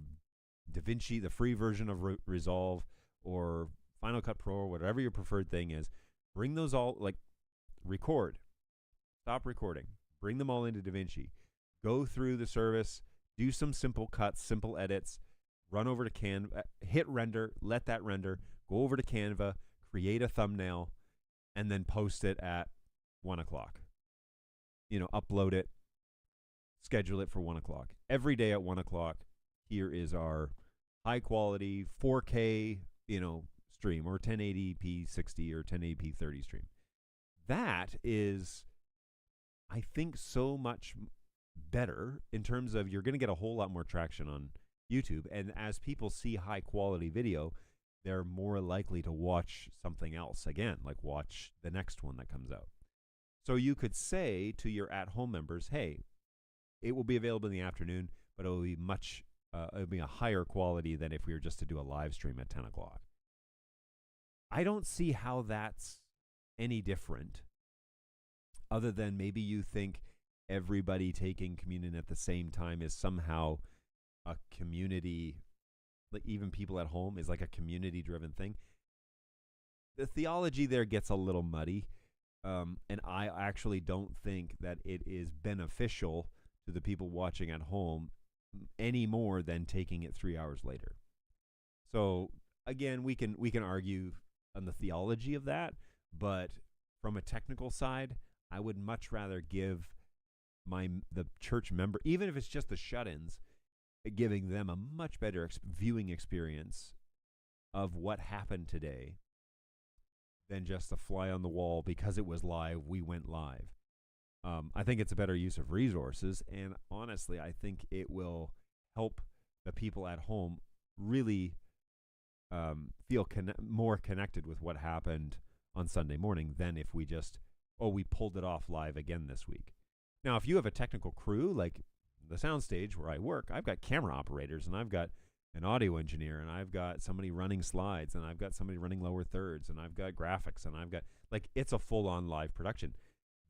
DaVinci, the free version of Resolve, or Final Cut Pro, or whatever your preferred thing is. Bring those all, record. Stop recording. Bring them all into DaVinci. Go through the service, do some simple cuts, simple edits, run over to Canva, hit render, let that render, go over to Canva, create a thumbnail, and then post it at 1 o'clock. Upload it, schedule it for 1 o'clock. Every day at 1 o'clock, here is our high quality 4K, stream, or 1080p 60 or 1080p 30 stream. That is, I think, so much better in terms of you're going to get a whole lot more traction on YouTube. And as people see high quality video, they're more likely to watch something else again, like watch the next one that comes out. So you could say to your at-home members, hey, it will be available in the afternoon, but it'll be a higher quality than if we were just to do a live stream at 10 o'clock. I don't see how that's any different, other than maybe you think everybody taking communion at the same time is somehow a community, like even people at home is like a community-driven thing. The theology there gets a little muddy, and I actually don't think that it is beneficial to the people watching at home any more than taking it 3 hours later. So again, we can argue on the theology of that, but from a technical side, I would much rather give the church member, even if it's just the shut-ins, giving them a much better viewing experience of what happened today than just a fly on the wall because it was live, we went live. I think it's a better use of resources, and honestly, I think it will help the people at home really feel more connected with what happened on Sunday morning than if we just, we pulled it off live again this week. Now, if you have a technical crew like the soundstage where I work, I've got camera operators and I've got an audio engineer and I've got somebody running slides and I've got somebody running lower thirds and I've got graphics and I've got, like, it's a full-on live production.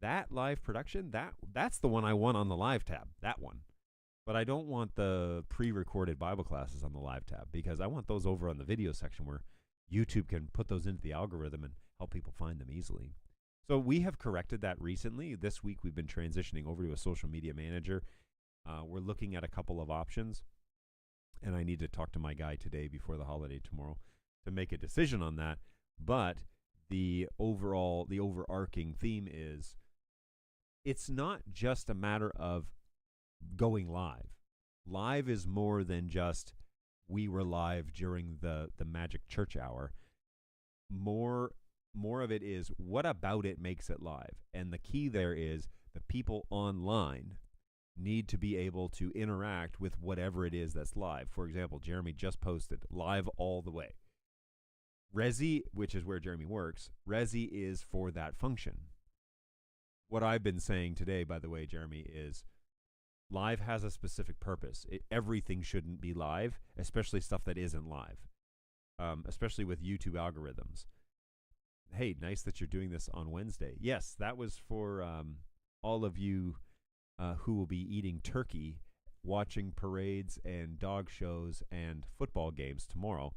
That live production, that's the one I want on the live tab, that one. But I don't want the pre-recorded Bible classes on the live tab because I want those over on the video section where YouTube can put those into the algorithm and help people find them easily. So we have corrected that recently. This week we've been transitioning over to a social media manager. We're looking at a couple of options, and I need to talk to my guy today before the holiday tomorrow to make a decision on that. But the overarching theme is it's not just a matter of going live. Live is more than just we were live during the magic church hour. More of it is what about it makes it live. And the key there is the people online need to be able to interact with whatever it is that's live. For example, Jeremy just posted live all the way. Resi, which is where Jeremy works, Resi is for that function. What I've been saying today, by the way, Jeremy, is live has a specific purpose. Everything shouldn't be live, especially stuff that isn't live, especially with YouTube algorithms. Hey, nice that you're doing this on Wednesday. Yes, that was for all of you who will be eating turkey, watching parades and dog shows and football games tomorrow,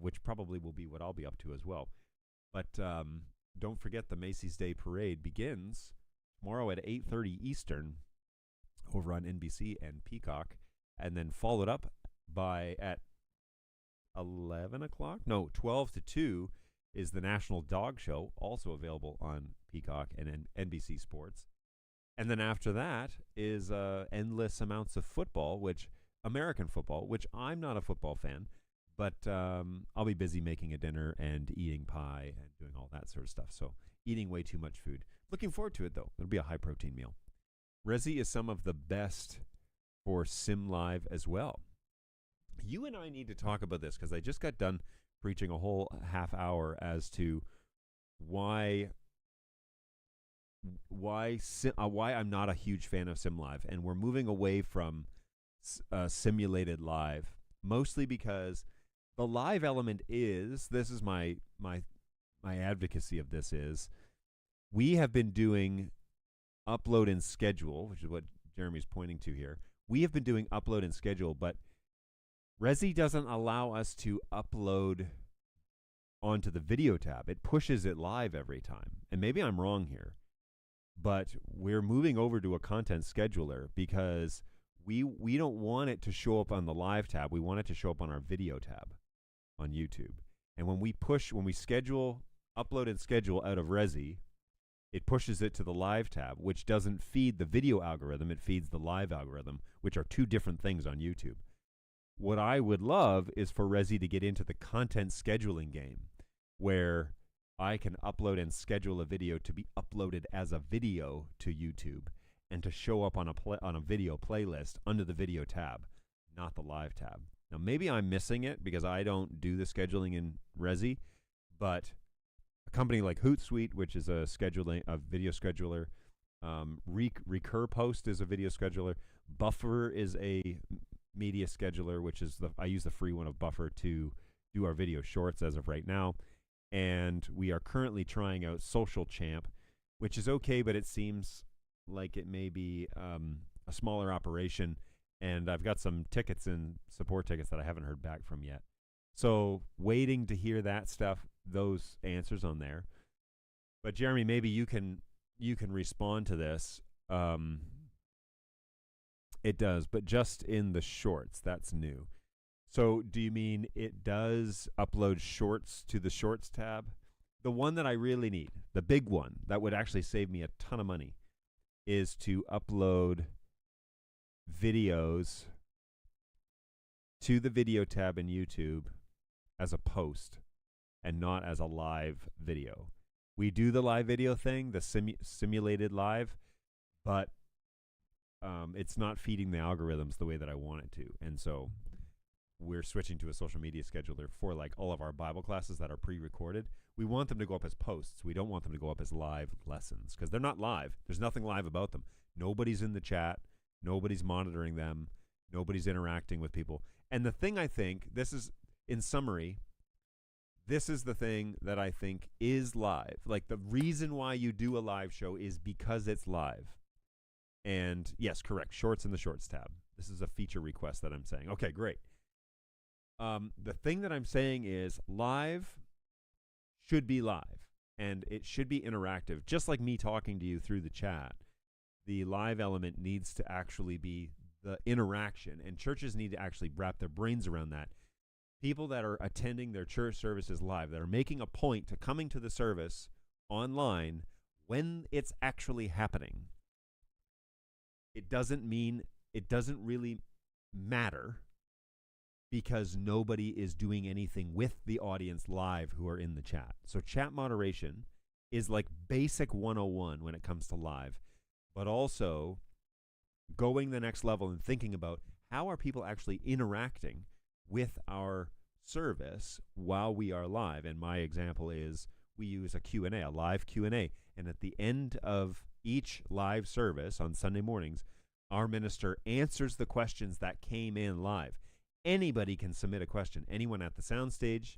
which probably will be what I'll be up to as well. But don't forget the Macy's Day Parade begins tomorrow at 8:30 Eastern over on NBC and Peacock, and then followed up by at 11 o'clock? No, 12 to 2 is the National Dog Show, also available on Peacock and NBC Sports. And then after that is endless amounts of football, American football, which I'm not a football fan, but I'll be busy making a dinner and eating pie and doing all that sort of stuff. So eating way too much food. Looking forward to it, though. It'll be a high-protein meal. Resi is some of the best for Sim Live as well. You and I need to talk about this because I just got done preaching a whole half hour as to why I'm not a huge fan of Sim Live, and we're moving away from simulated live, mostly because the live element is, this is my advocacy of this is, we have been doing upload and schedule, which is what Jeremy's pointing to here. We have been doing upload and schedule, but Resi doesn't allow us to upload onto the video tab. It pushes it live every time. And maybe I'm wrong here, but we're moving over to a content scheduler because we don't want it to show up on the live tab. We want it to show up on our video tab on YouTube. And when we schedule, upload and schedule out of Resi, it pushes it to the live tab, which doesn't feed the video algorithm. It feeds the live algorithm, which are two different things on YouTube. What I would love is for Resi to get into the content scheduling game where I can upload and schedule a video to be uploaded as a video to YouTube and to show up on a video playlist under the video tab, not the live tab. Now, maybe I'm missing it because I don't do the scheduling in Resi, but a company like Hootsuite, which is a video scheduler, Recurpost is a video scheduler, Buffer is a media scheduler, which is I use the free one of Buffer to do our video shorts as of right now. And we are currently trying out Social Champ, which is okay, but it seems like it may be a smaller operation. And I've got some tickets and support tickets that I haven't heard back from yet. So waiting to hear that stuff, those answers on there. But Jeremy, maybe you can respond to this. It does, but just in the shorts. That's new. So do you mean it does upload shorts to the shorts tab? The one that I really need, the big one that would actually save me a ton of money, is to upload videos to the video tab in YouTube as a post and not as a live video. We do the live video thing, the simulated live, but it's not feeding the algorithms the way that I want it to. And so we're switching to a social media scheduler for like all of our Bible classes that are pre-recorded. We want them to go up as posts. We don't want them to go up as live lessons because they're not live. There's nothing live about them. Nobody's in the chat. Nobody's monitoring them. Nobody's interacting with people. And the thing I think, this is, in summary, this is the thing that I think is live. Like the reason why you do a live show is because it's live. And yes, correct. Shorts in the Shorts tab. This is a feature request that I'm saying. Okay, great. The thing that I'm saying is live should be live and it should be interactive. Just like me talking to you through the chat, the live element needs to actually be the interaction, and churches need to actually wrap their brains around that. People that are attending their church services live, that are making a point to coming to the service online when it's actually happening. It doesn't really matter because nobody is doing anything with the audience live who are in the chat. So chat moderation is like basic 101 when it comes to live, but also going the next level and thinking about how are people actually interacting with our service while we are live. And my example is we use a Q&A, a live Q&A. And at the end of each live service on Sunday mornings, our minister answers the questions that came in live. Anybody can submit a question. Anyone at the soundstage,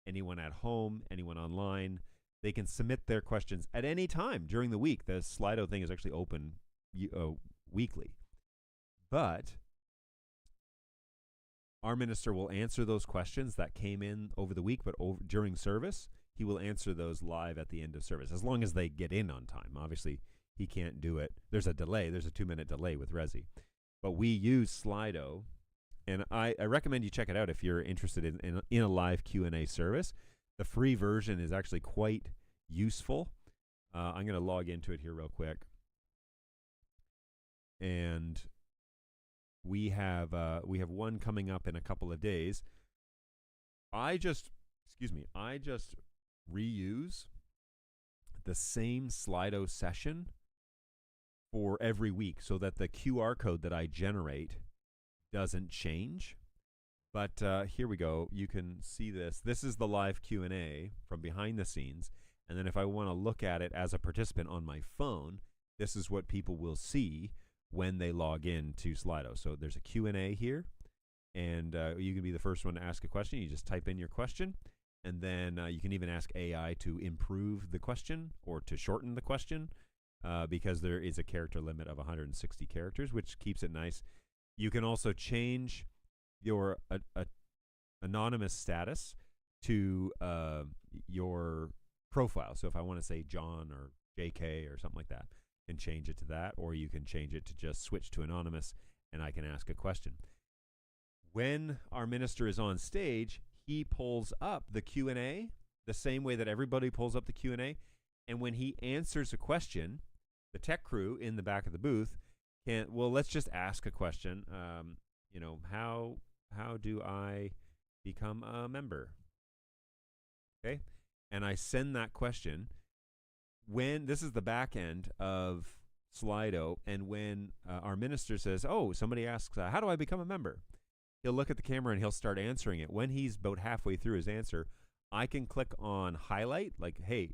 anyone at home, anyone online, they can submit their questions at any time during the week. The Slido thing is actually open weekly. But our minister will answer those questions that came in over the week, but during service, he will answer those live at the end of service, as long as they get in on time. Obviously, he can't do it. There's a delay. There's a 2-minute delay with Resi. But we use Slido, and I recommend you check it out if you're interested in a live Q&A service. The free version is actually quite useful. I'm going to log into it here real quick. And we have one coming up in a couple of days. I just reuse the same Slido session for every week so that the QR code that I generate doesn't change. But here we go. You can see this. This is the live Q&A from behind the scenes. And then if I want to look at it as a participant on my phone, this is what people will see when they log in to Slido. So there's a Q&A here, and you can be the first one to ask a question. You just type in your question, and then you can even ask AI to improve the question or to shorten the question because there is a character limit of 160 characters, which keeps it nice. You can also change your anonymous status to your profile. So if I want to say John or JK or something like that, and change it to that, or you can change it to just switch to anonymous and I can ask a question. When our minister is on stage, he pulls up the Q&A the same way that everybody pulls up the Q&A, and when he answers a question, the tech crew in the back of the booth let's just ask a question. How do I become a member? Okay, and I send that question. When this is the back end of Slido, and when our minister says, somebody asks, how do I become a member? He'll look at the camera and he'll start answering it. When he's about halfway through his answer, I can click on highlight, like, hey,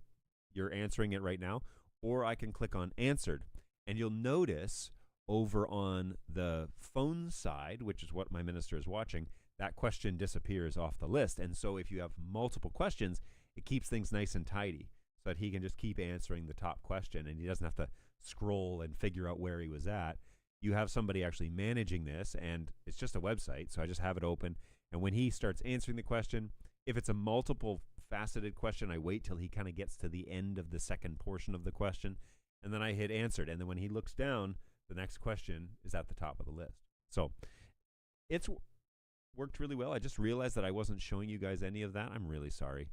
you're answering it right now, or I can click on answered. And you'll notice over on the phone side, which is what my minister is watching, that question disappears off the list. And so if you have multiple questions, it keeps things nice and tidy, so that he can just keep answering the top question and he doesn't have to scroll and figure out where he was at. You have somebody actually managing this, and it's just a website, so I just have it open. And when he starts answering the question, if it's a multiple faceted question, I wait till he kind of gets to the end of the second portion of the question, and then I hit answered. And then when he looks down, the next question is at the top of the list. So it's worked really well. I just realized that I wasn't showing you guys any of that. I'm really sorry.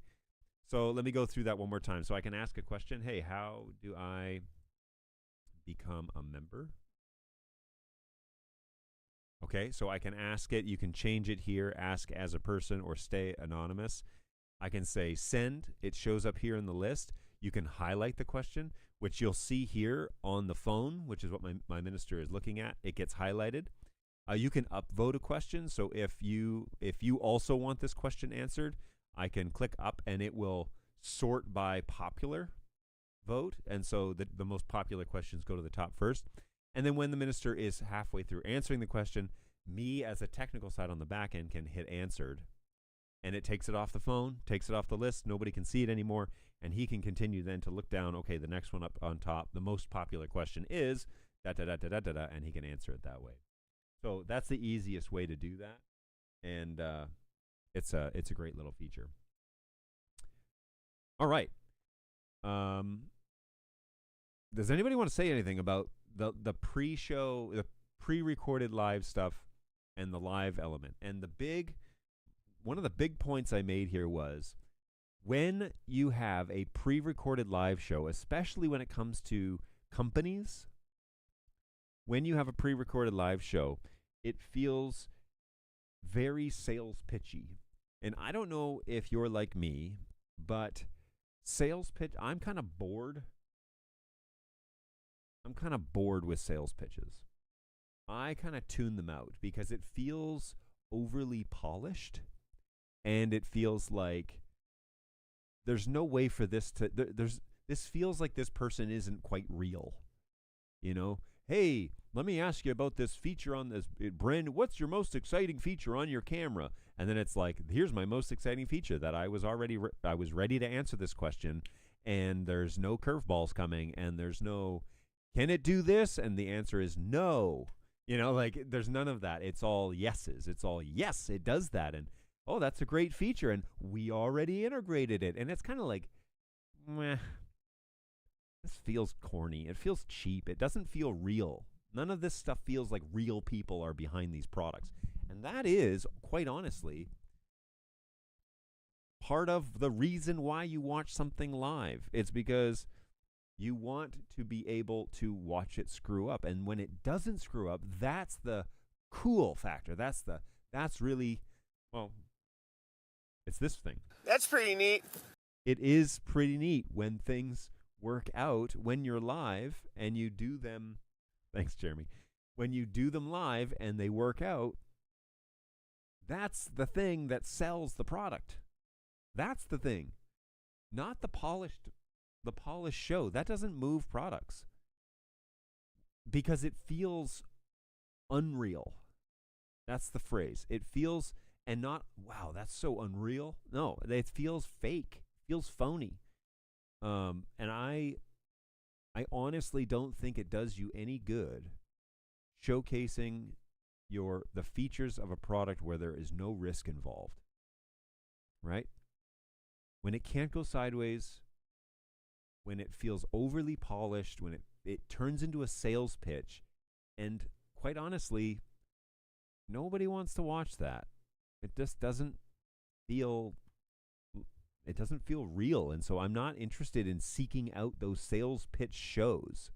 So let me go through that one more time. So I can ask a question. Hey, how do I become a member? Okay, so I can ask it. You can change it here, ask as a person or stay anonymous. I can say send. It shows up here in the list. You can highlight the question, which you'll see here on the phone, which is what my minister is looking at. It gets highlighted. You can upvote a question. So if you also want this question answered, I can click up and it will sort by popular vote. And so the most popular questions go to the top first. And then when the minister is halfway through answering the question, me as a technical side on the back end can hit answered. And it takes it off the phone, takes it off the list. Nobody can see it anymore. And he can continue then to look down. Okay, the next one up on top, the most popular question is da-da-da-da-da-da, and he can answer it that way. So that's the easiest way to do that. And it's a great little feature. All right. Does anybody want to say anything about the pre-show, the pre-recorded live stuff and the live element? And one of the big points I made here was when you have a pre-recorded live show, especially when it comes to companies, when you have a pre-recorded live show, it feels very sales pitchy. And I don't know if you're like me, but sales pitch, I'm kind of bored. I'm kind of bored with sales pitches. I kind of tune them out because it feels overly polished. And it feels like there's no way for this to, this feels like this person isn't quite real. You know, hey, let me ask you about this feature on this brand. What's your most exciting feature on your camera? And then it's like, here's my most exciting feature that I was ready to answer this question. And there's no curveballs coming. And there's no, can it do this? And the answer is no. You know, like there's none of that. It's all yeses. It's all, yes, it does that. And oh, that's a great feature, and we already integrated it. And it's kind of like, meh, this feels corny. It feels cheap. It doesn't feel real. None of this stuff feels like real people are behind these products. And that is, quite honestly, part of the reason why you watch something live. It's because you want to be able to watch it screw up. And when it doesn't screw up, that's the cool factor. That's really, well, it's this thing. That's pretty neat. It is pretty neat when things work out, when you're live and you do them. Thanks, Jeremy. When you do them live and they work out, that's the thing that sells the product. That's the thing. Not the polished show. That doesn't move products. Because it feels unreal. That's the phrase. It feels, and not, wow, that's so unreal. No, it feels fake. It feels phony. And I honestly don't think it does you any good showcasing the features of a product where there is no risk involved. Right? When it can't go sideways, when it feels overly polished, when it turns into a sales pitch, and quite honestly, nobody wants to watch that. It just doesn't feel real. And so I'm not interested in seeking out those sales pitch shows.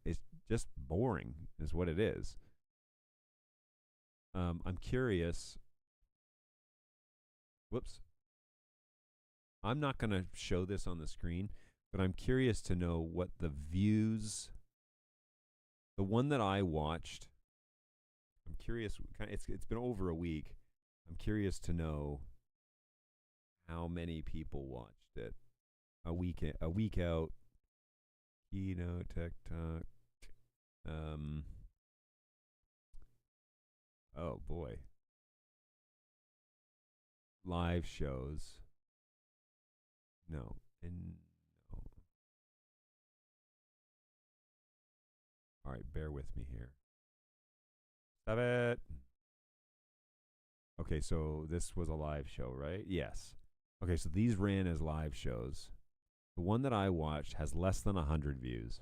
It's just boring is what it is. I'm curious. Whoops. I'm not going to show this on the screen, but I'm curious to know what the views, the one that I watched, I'm curious, it's been over a week. I'm curious to know how many people watched it. A week out. Keynote, TikTok. Oh boy. Live shows. No. All right, bear with me here. Stop it. Okay, so this was a live show, right? Yes. Okay, so these ran as live shows. The one that I watched has less than 100 views.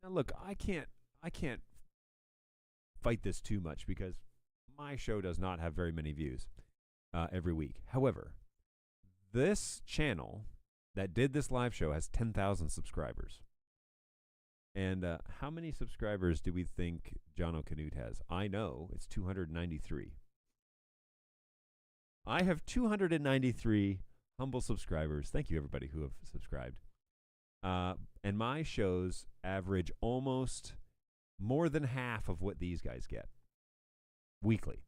Now look, I can't fight this too much because my show does not have very many views every week. However, this channel that did this live show has 10,000 subscribers. And how many subscribers do we think John O'Canute has? I know it's 293. I have 293 humble subscribers. Thank you, everybody who have subscribed. And my shows average almost more than half of what these guys get weekly.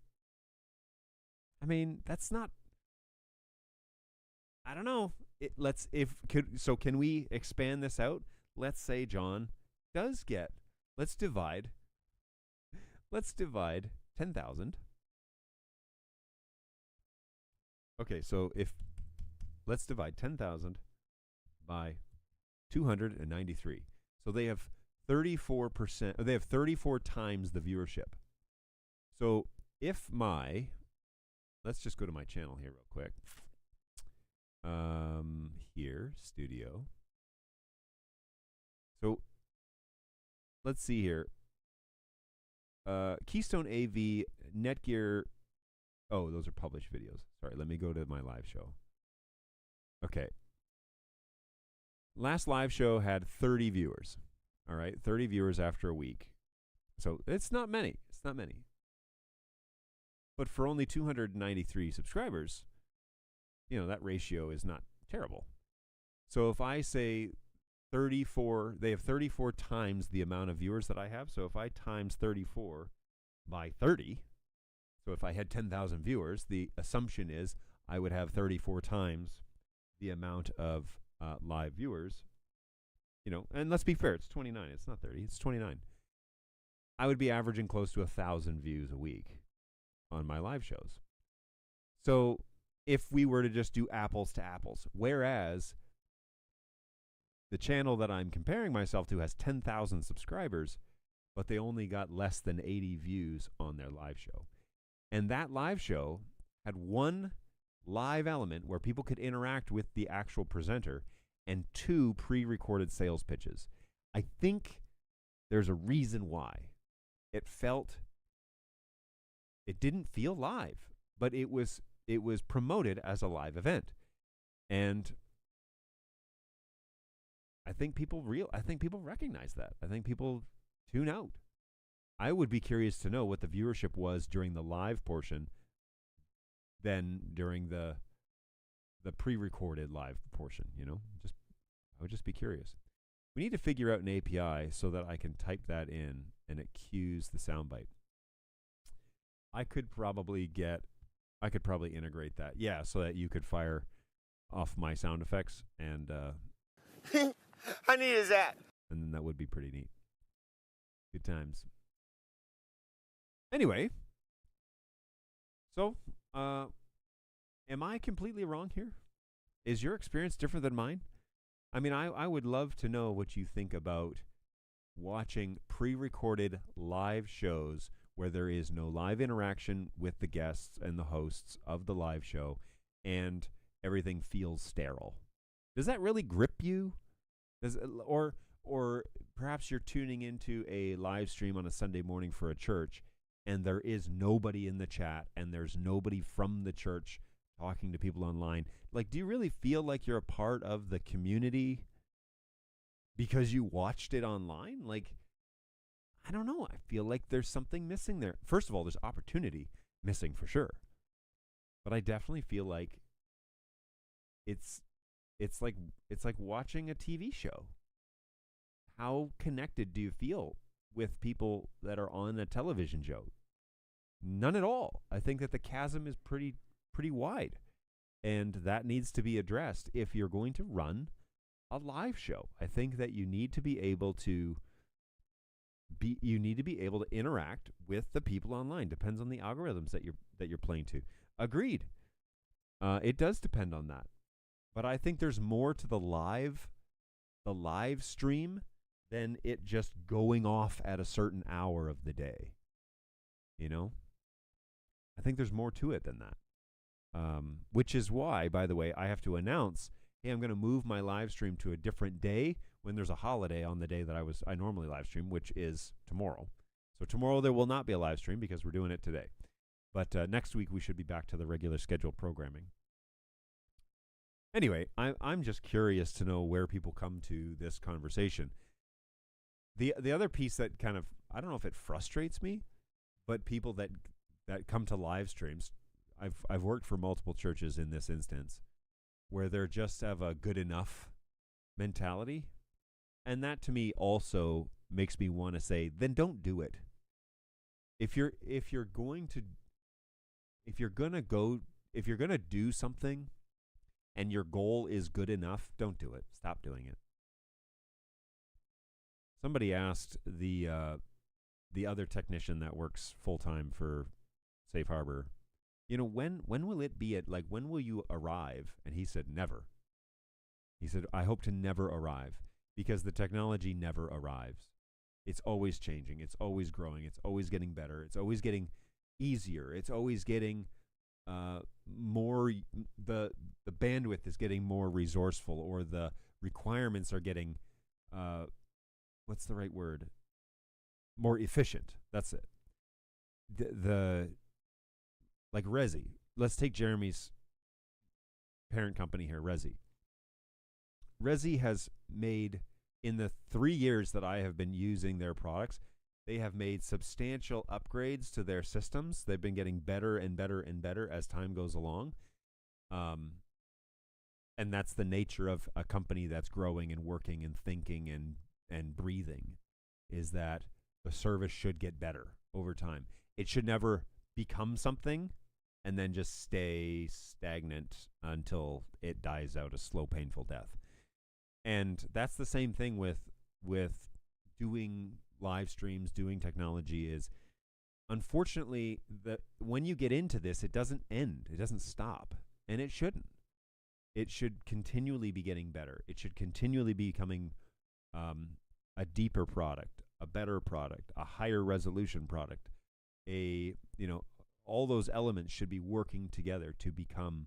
I mean, that's not. I don't know. Can we expand this out? Let's say John does get. Let's divide 10,000. Okay, so let's divide 10,000 by 293. So they have 34%. They have 34 times the viewership. So let's just go to my channel here real quick. Here, studio. So let's see here. Keystone AV, Netgear. Oh, those are published videos. Sorry, let me go to my live show. Okay. Last live show had 30 viewers. All right, 30 viewers after a week. So it's not many. It's not many. But for only 293 subscribers, that ratio is not terrible. So if I say 34, they have 34 times the amount of viewers that I have. So if I times 34 by 30, so if I had 10,000 viewers, the assumption is I would have 34 times the amount of live viewers. And let's be fair, it's 29. It's not 30, it's 29. I would be averaging close to 1,000 views a week on my live shows. So if we were to just do apples to apples, whereas the channel that I'm comparing myself to has 10,000 subscribers, but they only got less than 80 views on their live show. And that live show had one live element where people could interact with the actual presenter and 2 pre-recorded sales pitches. I think there's a reason why. It didn't feel live, but it was promoted as a live event. And I think people recognize that. I think people tune out. I would be curious to know what the viewership was during the live portion than during the pre-recorded live portion, I would just be curious. We need to figure out an API so that I can type that in and it cues the soundbite. I could probably integrate that. Yeah, so that you could fire off my sound effects and how neat is that? And then that would be pretty neat. Good times. Anyway, so am I completely wrong here? Is your experience different than mine? I mean, I would love to know what you think about watching pre-recorded live shows where there is no live interaction with the guests and the hosts of the live show and everything feels sterile. Does that really grip you? Or perhaps you're tuning into a live stream on a Sunday morning for a church and there is nobody in the chat and there's nobody from the church talking to people online. Like, do you really feel like you're a part of the community because you watched it online? Like, I don't know. I feel like there's something missing there. First of all, there's opportunity missing for sure. But I definitely feel like it's like watching a TV show. How connected do you feel with people that are on a television show? None at all. I think that the chasm is pretty wide, and that needs to be addressed if you're going to run a live show. I think that you need to be able to interact with the people online. Depends on the algorithms that you're playing to. Agreed. It does depend on that. But I think there's more to the live stream than it just going off at a certain hour of the day. I think there's more to it than that. Which is why, by the way, I have to announce, hey, I'm going to move my live stream to a different day when there's a holiday on the day that I normally live stream, which is tomorrow. So tomorrow there will not be a live stream because we're doing it today. But next week we should be back to the regular scheduled programming. Anyway, I'm just curious to know where people come to this conversation. The other piece that kind of, I don't know if it frustrates me, but people that come to live streams, I've worked for multiple churches in this instance where they're just have a good enough mentality, and that to me also makes me want to say, then don't do it. If you're going to if you're gonna go if you're gonna do something and your goal is good enough, don't do it. Stop doing it. Somebody asked the other technician that works full time for Safe Harbor, when will it be when will you arrive? And he said, never. He said, I hope to never arrive, because the technology never arrives. It's always changing. It's always growing. It's always getting better. It's always getting easier. It's always getting more. The bandwidth is getting more resourceful, or the requirements are getting what's the right word? More efficient. That's it. The like Resi. Let's take Jeremy's parent company here, Resi. Resi has made, in the 3 years that I have been using their products, they have made substantial upgrades to their systems. They've been getting better and better and better as time goes along. And that's the nature of a company that's growing and working and thinking and breathing, is that the service should get better over time. It should never become something and then just stay stagnant until it dies out a slow, painful death. And that's the same thing with doing live streams, doing technology. Is unfortunately that when you get into this, it doesn't end. It doesn't stop, and it shouldn't. It should continually be getting better. It should continually be becoming a deeper product, a better product, a higher resolution product. All those elements should be working together to become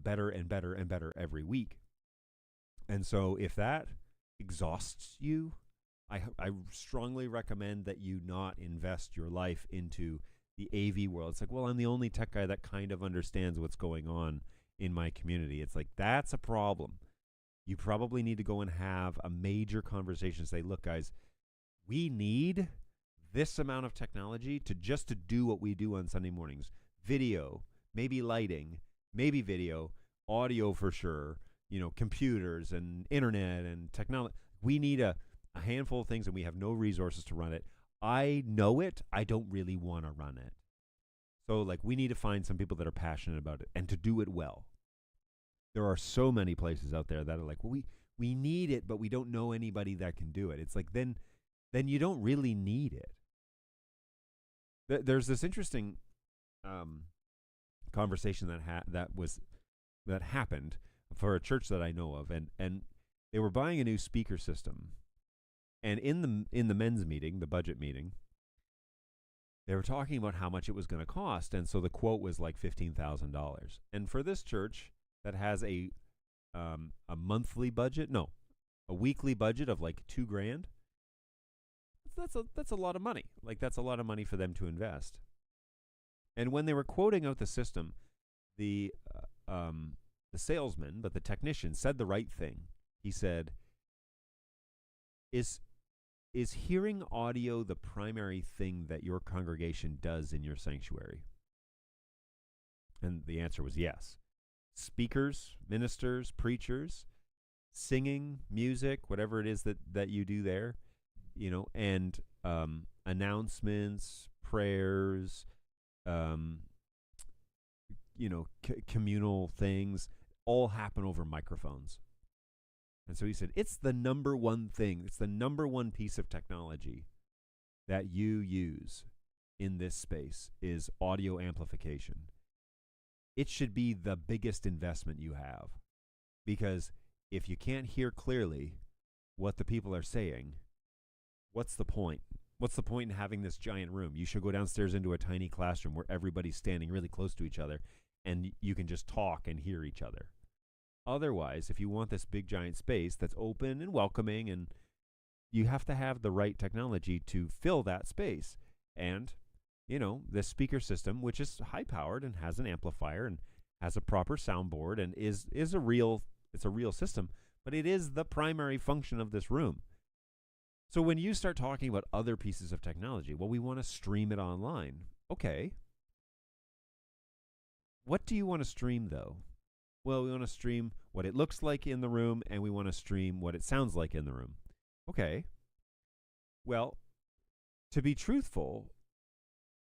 better and better and better every week. And so if that exhausts you, I strongly recommend that you not invest your life into the AV world. It's like, well, I'm the only tech guy that kind of understands what's going on in my community. It's like, that's a problem. You probably need to go and have a major conversation. Say, look, guys, we need this amount of technology to do what we do on Sunday mornings. Video, maybe lighting, maybe video, audio for sure, computers and internet and technology. We need a handful of things, and we have no resources to run it. I know it. I don't really want to run it. So, we need to find some people that are passionate about it and to do it well. There are so many places out there that are like, well, we need it, but we don't know anybody that can do it. It's like, then you don't really need it. There's this interesting conversation that happened for a church that I know of, and they were buying a new speaker system, and in the men's meeting, the budget meeting, they were talking about how much it was going to cost, and so the quote was like $15,000. And for this church that has a monthly budget, no, a weekly budget of like $2,000. That's a lot of money. That's a lot of money for them to invest. And when they were quoting out the system, the salesman, but the technician, said the right thing. He said, "Is hearing audio the primary thing that your congregation does in your sanctuary?" And the answer was yes. Speakers, ministers, preachers, singing, music, whatever it is that you do there, and announcements, prayers, communal things, all happen over microphones. And so he said, it's the number one thing, it's the number one piece of technology that you use in this space is audio amplification. It should be the biggest investment you have, because if you can't hear clearly what the people are saying, what's the point? What's the point in having this giant room? You should go downstairs into a tiny classroom where everybody's standing really close to each other and you can just talk and hear each other. Otherwise, if you want this big giant space that's open and welcoming, and you have to have the right technology to fill that space. And, this speaker system, which is high powered and has an amplifier and has a proper soundboard and is a real system, but it is the primary function of this room. So when you start talking about other pieces of technology, well, we want to stream it online. Okay. What do you want to stream, though? Well, we want to stream what it looks like in the room, and we want to stream what it sounds like in the room. Okay. Well, to be truthful,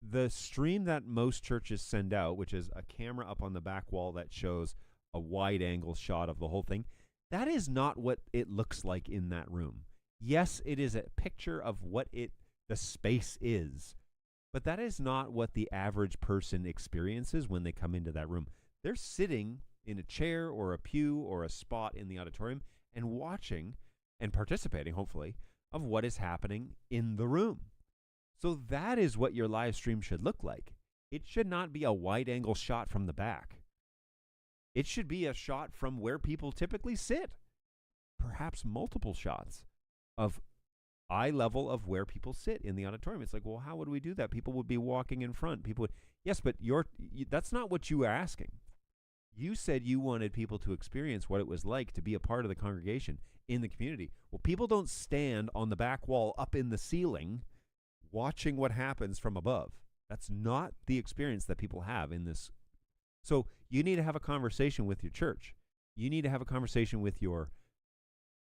the stream that most churches send out, which is a camera up on the back wall that shows a wide angle shot of the whole thing, that is not what it looks like in that room. Yes, it is a picture of what the space is, but that is not what the average person experiences when they come into that room. They're sitting in a chair or a pew or a spot in the auditorium and watching and participating, hopefully, of what is happening in the room. So that is what your live stream should look like. It should not be a wide angle shot from the back. It should be a shot from where people typically sit. Perhaps multiple shots of eye level of where people sit in the auditorium. It's like, well, how would we do that? People would be walking in front. People would, yes, but that's not what you were asking. You said you wanted people to experience what it was like to be a part of the congregation in the community. Well, people don't stand on the back wall up in the ceiling watching what happens from above. That's not the experience that people have in this. So you need to have a conversation with your church. You need to have a conversation with your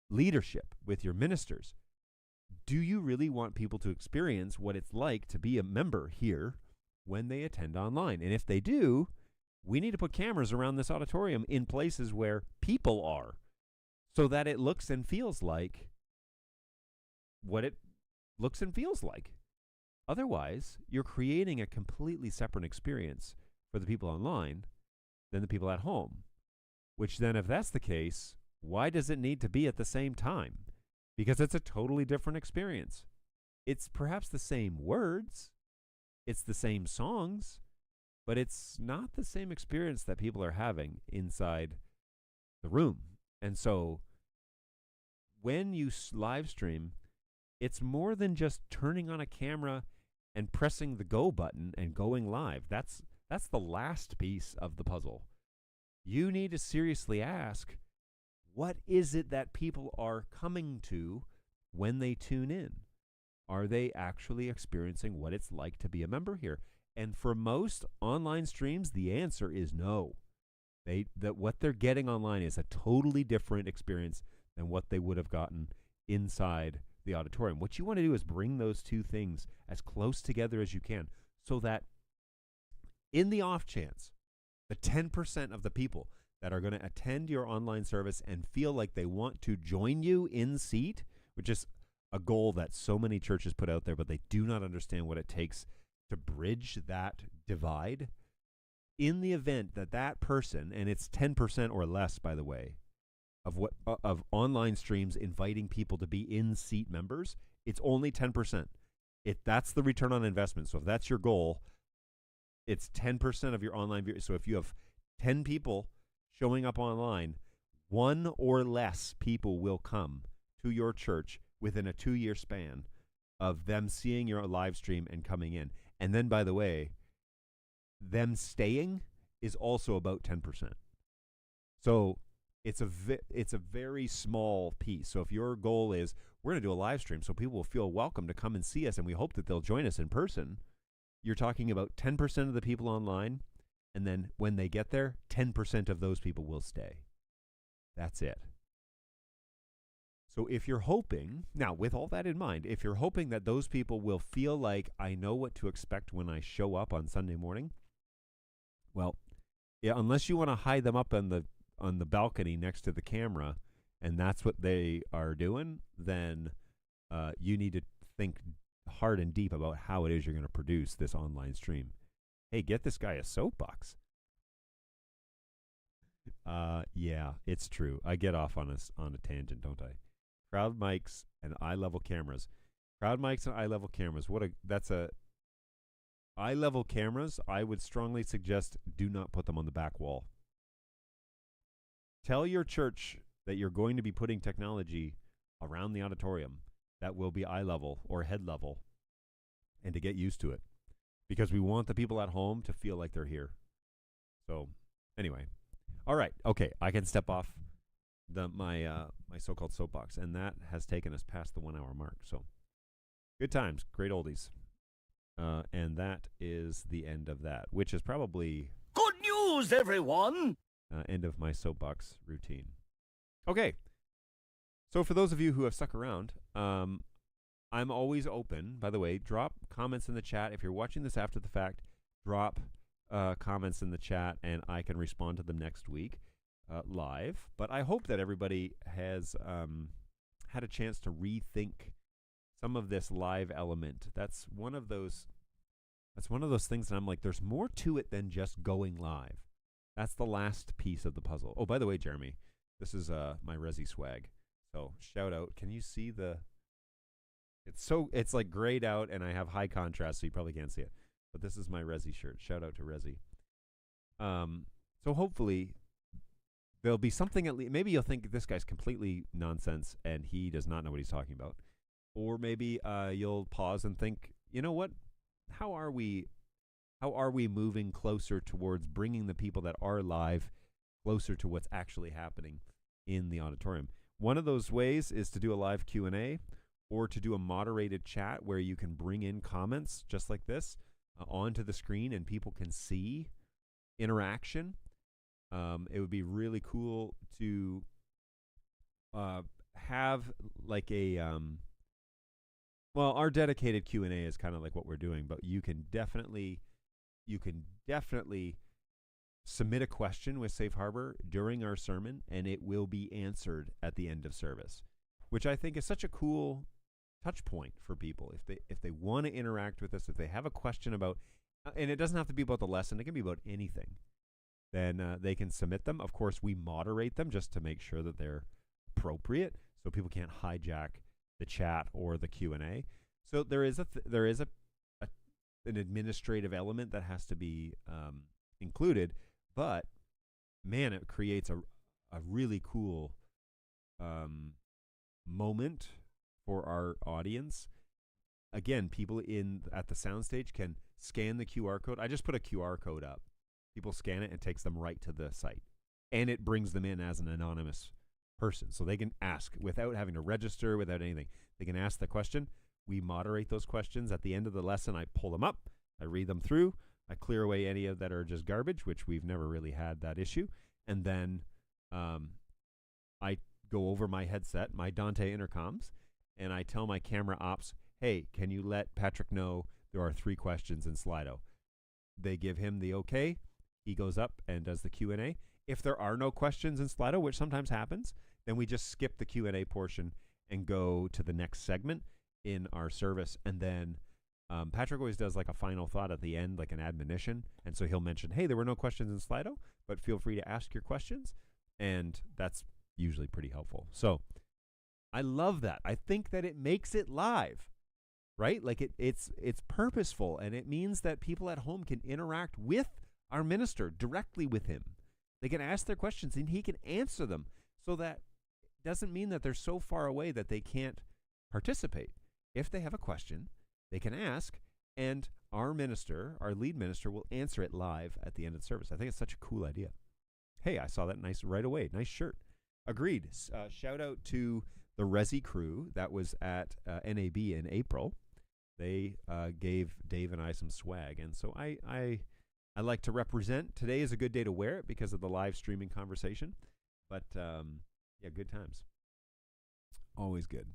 leadership, with your ministers. Do you really want people to experience what it's like to be a member here when they attend online? And if they do, we need to put cameras around this auditorium in places where people are so that it looks and feels like what it looks and feels like. Otherwise, you're creating a completely separate experience for the people online than the people at home, which then, if that's the case, why does it need to be at the same time? Because it's a totally different experience. It's perhaps the same words, it's the same songs, but it's not the same experience that people are having inside the room. And so when you live stream, it's more than just turning on a camera and pressing the go button and going live. That's the last piece of the puzzle. You need to seriously ask, what is it that people are coming to when they tune in? Are they actually experiencing what it's like to be a member here? And for most online streams, the answer is no. What they're getting online is a totally different experience than what they would have gotten inside the auditorium. What you want to do is bring those two things as close together as you can so that in the off chance, the 10% of the people that are going to attend your online service and feel like they want to join you in seat, which is a goal that so many churches put out there, but they do not understand what it takes to bridge that divide. In the event that that person, and it's 10% or less, by the way, of online streams inviting people to be in-seat members, it's only 10%. That's the return on investment. So if that's your goal, it's 10% of your online viewers. So if you have 10 people showing up online, 1 or less people will come to your church within a 2-year span of them seeing your live stream and coming in. And then, by the way, them staying is also about 10%. So it's a very small piece. So if your goal is, we're going to do a live stream so people will feel welcome to come and see us, and we hope that they'll join us in person, you're talking about 10% of the people online, and then when they get there, 10% of those people will stay. That's it. So if you're hoping, now with all that in mind, if you're hoping that those people will feel like, I know what to expect when I show up on Sunday morning, well, yeah, unless you want to hide them up on the balcony next to the camera, and that's what they are doing, then you need to think hard and deep about how it is you're going to produce this online stream. Hey, get this guy a soapbox. Yeah, it's true. I get off on a tangent, don't I? Crowd mics and eye-level cameras. Crowd mics and eye-level cameras. Eye-level cameras, I would strongly suggest do not put them on the back wall. Tell your church that you're going to be putting technology around the auditorium that will be eye level or head level, and to get used to it, because we want the people at home to feel like they're here. So anyway, all right, okay, I can step off my so-called soapbox, and that has taken us past the 1 hour mark. So good times, great oldies, and that is the end of that, which is probably Good news! news, everyone! End of my soapbox routine. Okay. So for those of you who have stuck around, I'm always open. By the way, drop comments in the chat. If you're watching this after the fact, drop comments in the chat, and I can respond to them next week live. But I hope that everybody has had a chance to rethink some of this live element. That's one of those things that I'm like, there's more to it than just going live. That's the last piece of the puzzle. Oh, by the way, Jeremy, this is my Resi swag. So shout out. Can you see the? It's like grayed out, and I have high contrast, so you probably can't see it. But this is my Resi shirt. Shout out to Resi. So hopefully there'll be something at least. Maybe you'll think this guy's completely nonsense and he does not know what he's talking about. Or maybe you'll pause and think, you know what? How are we moving closer towards bringing the people that are live closer to what's actually happening in the auditorium? One of those ways is to do a live Q&A or to do a moderated chat where you can bring in comments just like this onto the screen and people can see interaction. It would be really cool to have like a well, our dedicated Q&A is kind of like what we're doing, but you can definitely submit a question with Safe Harbor during our sermon, and it will be answered at the end of service, which I think is such a cool touch point for people. If they want to interact with us, if they have a question about, and it doesn't have to be about the lesson, it can be about anything, then they can submit them. Of course, we moderate them just to make sure that they're appropriate, so people can't hijack the chat or the Q&A. So there is an administrative element that has to be included, but man, it creates a really cool moment for our audience. Again, people at the soundstage can scan the QR code. I just put a QR code up. People scan it and it takes them right to the site, and it brings them in as an anonymous person, so they can ask without having to register, without anything. They can ask the question. We moderate those questions at the end of the lesson. I pull them up, I read them through, I clear away any of that are just garbage, which we've never really had that issue, and then I go over my headset, my Dante intercoms, and I tell my camera ops, hey, can you let Patrick know there are 3 questions in Slido? They give him the okay. He goes up and does the Q&A. If there are no questions in Slido, which sometimes happens, then we just skip the Q&A portion and go to the next segment in our service. And then Patrick always does like a final thought at the end, like an admonition. And so he'll mention, hey, there were no questions in Slido, but feel free to ask your questions. And that's usually pretty helpful. So I love that. I think that it makes it live, right? Like it's purposeful, and it means that people at home can interact with our minister directly with him. They can ask their questions and he can answer them, so that doesn't mean that they're so far away that they can't participate. If they have a question, they can ask, and our minister, our lead minister, will answer it live at the end of the service. I think it's such a cool idea. Hey, I saw that nice right away. Nice shirt. Agreed. Shout out to the Resi crew that was at NAB in April. They gave Dave and I some swag, and so I like to represent. Today is a good day to wear it because of the live streaming conversation. But, yeah, good times. Always good.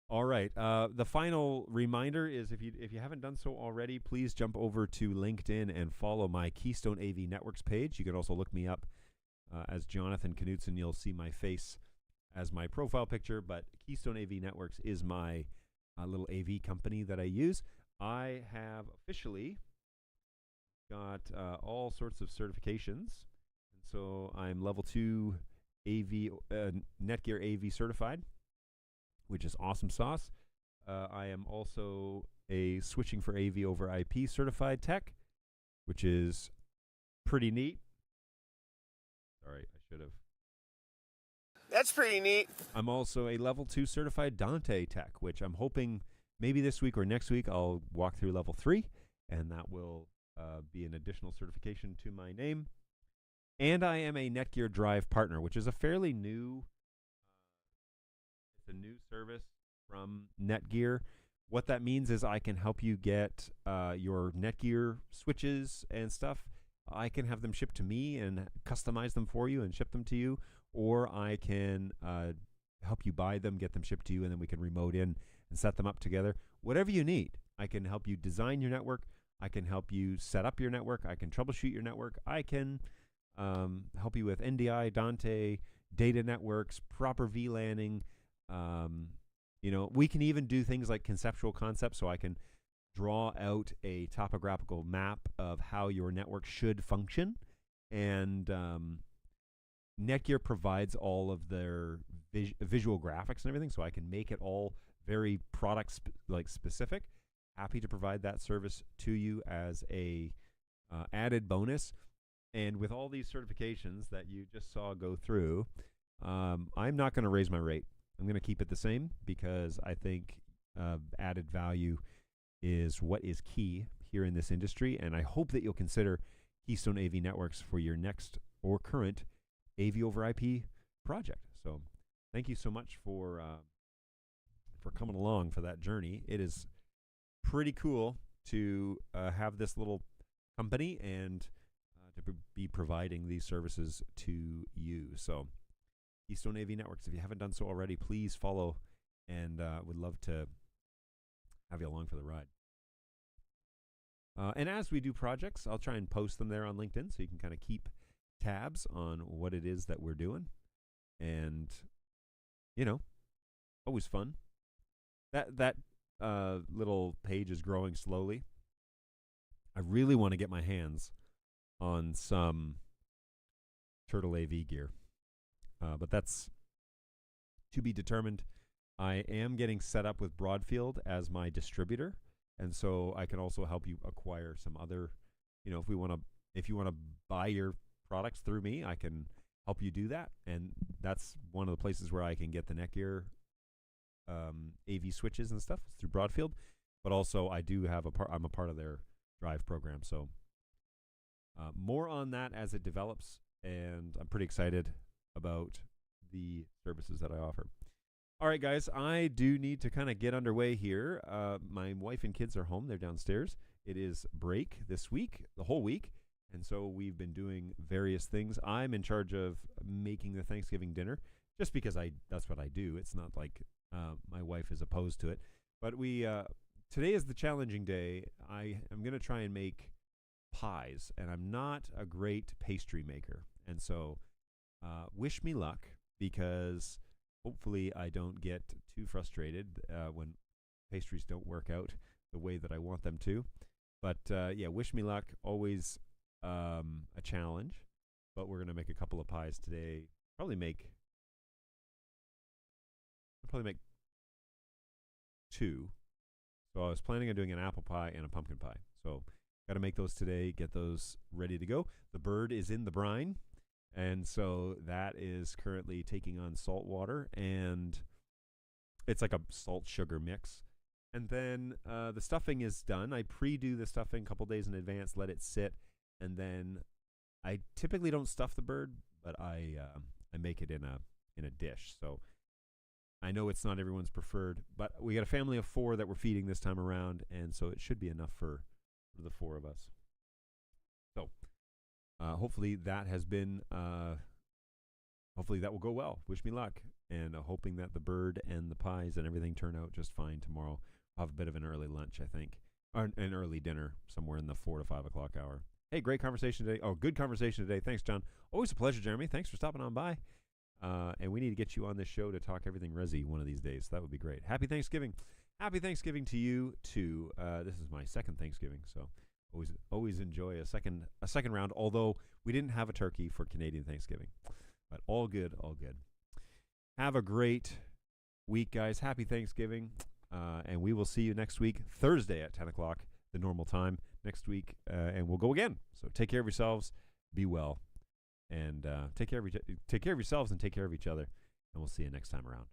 All right. The final reminder is if you haven't done so already, please jump over to LinkedIn and follow my Keystone AV Networks page. You can also look me up as Jonathan Knutson. You'll see my face as my profile picture, but Keystone AV Networks is my little AV company that I use. I have officially got all sorts of certifications, and so I'm level 2 AV Netgear AV certified, which is awesome sauce. I am also a switching for AV over IP certified tech, which is pretty neat. Sorry, I should have. That's pretty neat. I'm also a level 2 certified Dante tech, which I'm hoping maybe this week or next week I'll walk through level 3, and that will be an additional certification to my name. And I am a Netgear Drive partner, which is a fairly new, it's a new service from Netgear. What that means is I can help you get your Netgear switches and stuff I can have them shipped to me and customize them for you and ship them to you, or I can help you buy them, get them shipped to you, and then we can remote in and set them up together. Whatever you need, I can help you design your network. I can help you set up your network. I can troubleshoot your network. I can help you with NDI, Dante, data networks, proper VLANing. We can even do things like conceptual concepts, so I can draw out a topographical map of how your network should function. And Netgear provides all of their visual graphics and everything, so I can make it all very product specific. Happy to provide that service to you as a added bonus. And with all these certifications that you just saw go through, I'm not going to raise my rate. I'm going to keep it the same because I think added value is what is key here in this industry. And I hope that you'll consider Keystone AV Networks for your next or current AV over IP project. So thank you so much for coming along for that journey. It is pretty cool to have this little company and to be providing these services to you. So Keystone AV Networks, if you haven't done so already, please follow, and would love to have you along for the ride. And as we do projects, I'll try and post them there on LinkedIn so you can kind of keep tabs on what it is that we're doing. And, always fun. That little page is growing slowly. I really want to get my hands on some Turtle AV gear. But that's to be determined. I am getting set up with Broadfield as my distributor, and so I can also help you acquire some other, if you want to buy your products through me, I can help you do that. And that's one of the places where I can get the Netgear AV switches and stuff through Broadfield. But also I do have I'm a part of their Drive program. So more on that as it develops, and I'm pretty excited about the services that I offer. All right, guys, I do need to kind of get underway here. My wife and kids are home. They're downstairs. It is break this week, the whole week, and so we've been doing various things. I'm in charge of making the Thanksgiving dinner just because that's what I do. It's not like my wife is opposed to it. But today is the challenging day. I am going to try and make pies, and I'm not a great pastry maker. And so wish me luck, because hopefully I don't get too frustrated when pastries don't work out the way that I want them to. But wish me luck. Always a challenge. But we're going to make a couple of pies today. I'll probably make two. So I was planning on doing an apple pie and a pumpkin pie. So got to make those today, get those ready to go. The bird is in the brine. And so that is currently taking on salt water, and it's like a salt sugar mix. And then the stuffing is done. I pre-do the stuffing a couple days in advance, let it sit, and then I typically don't stuff the bird, but I make it in a dish. So I know it's not everyone's preferred, but we got a family of 4 that we're feeding this time around, and so it should be enough for the 4 of us. So hopefully that has been, hopefully that will go well. Wish me luck. And hoping that the bird and the pies and everything turn out just fine tomorrow. I'll have a bit of an early lunch, I think. Or an early dinner, somewhere in the 4 to 5 o'clock hour. Hey, great conversation today. Oh, good conversation today. Thanks, John. Always a pleasure, Jeremy. Thanks for stopping on by. And we need to get you on this show to talk everything Resi one of these days. So that would be great. Happy Thanksgiving. Happy Thanksgiving to you, too. This is my second Thanksgiving, so always enjoy a second round, although we didn't have a turkey for Canadian Thanksgiving. But all good, all good. Have a great week, guys. Happy Thanksgiving. And we will see you next week, Thursday at 10 o'clock, the normal time next week. And we'll go again. So take care of yourselves. Be well. And take care of yourselves and take care of each other. And we'll see you next time around.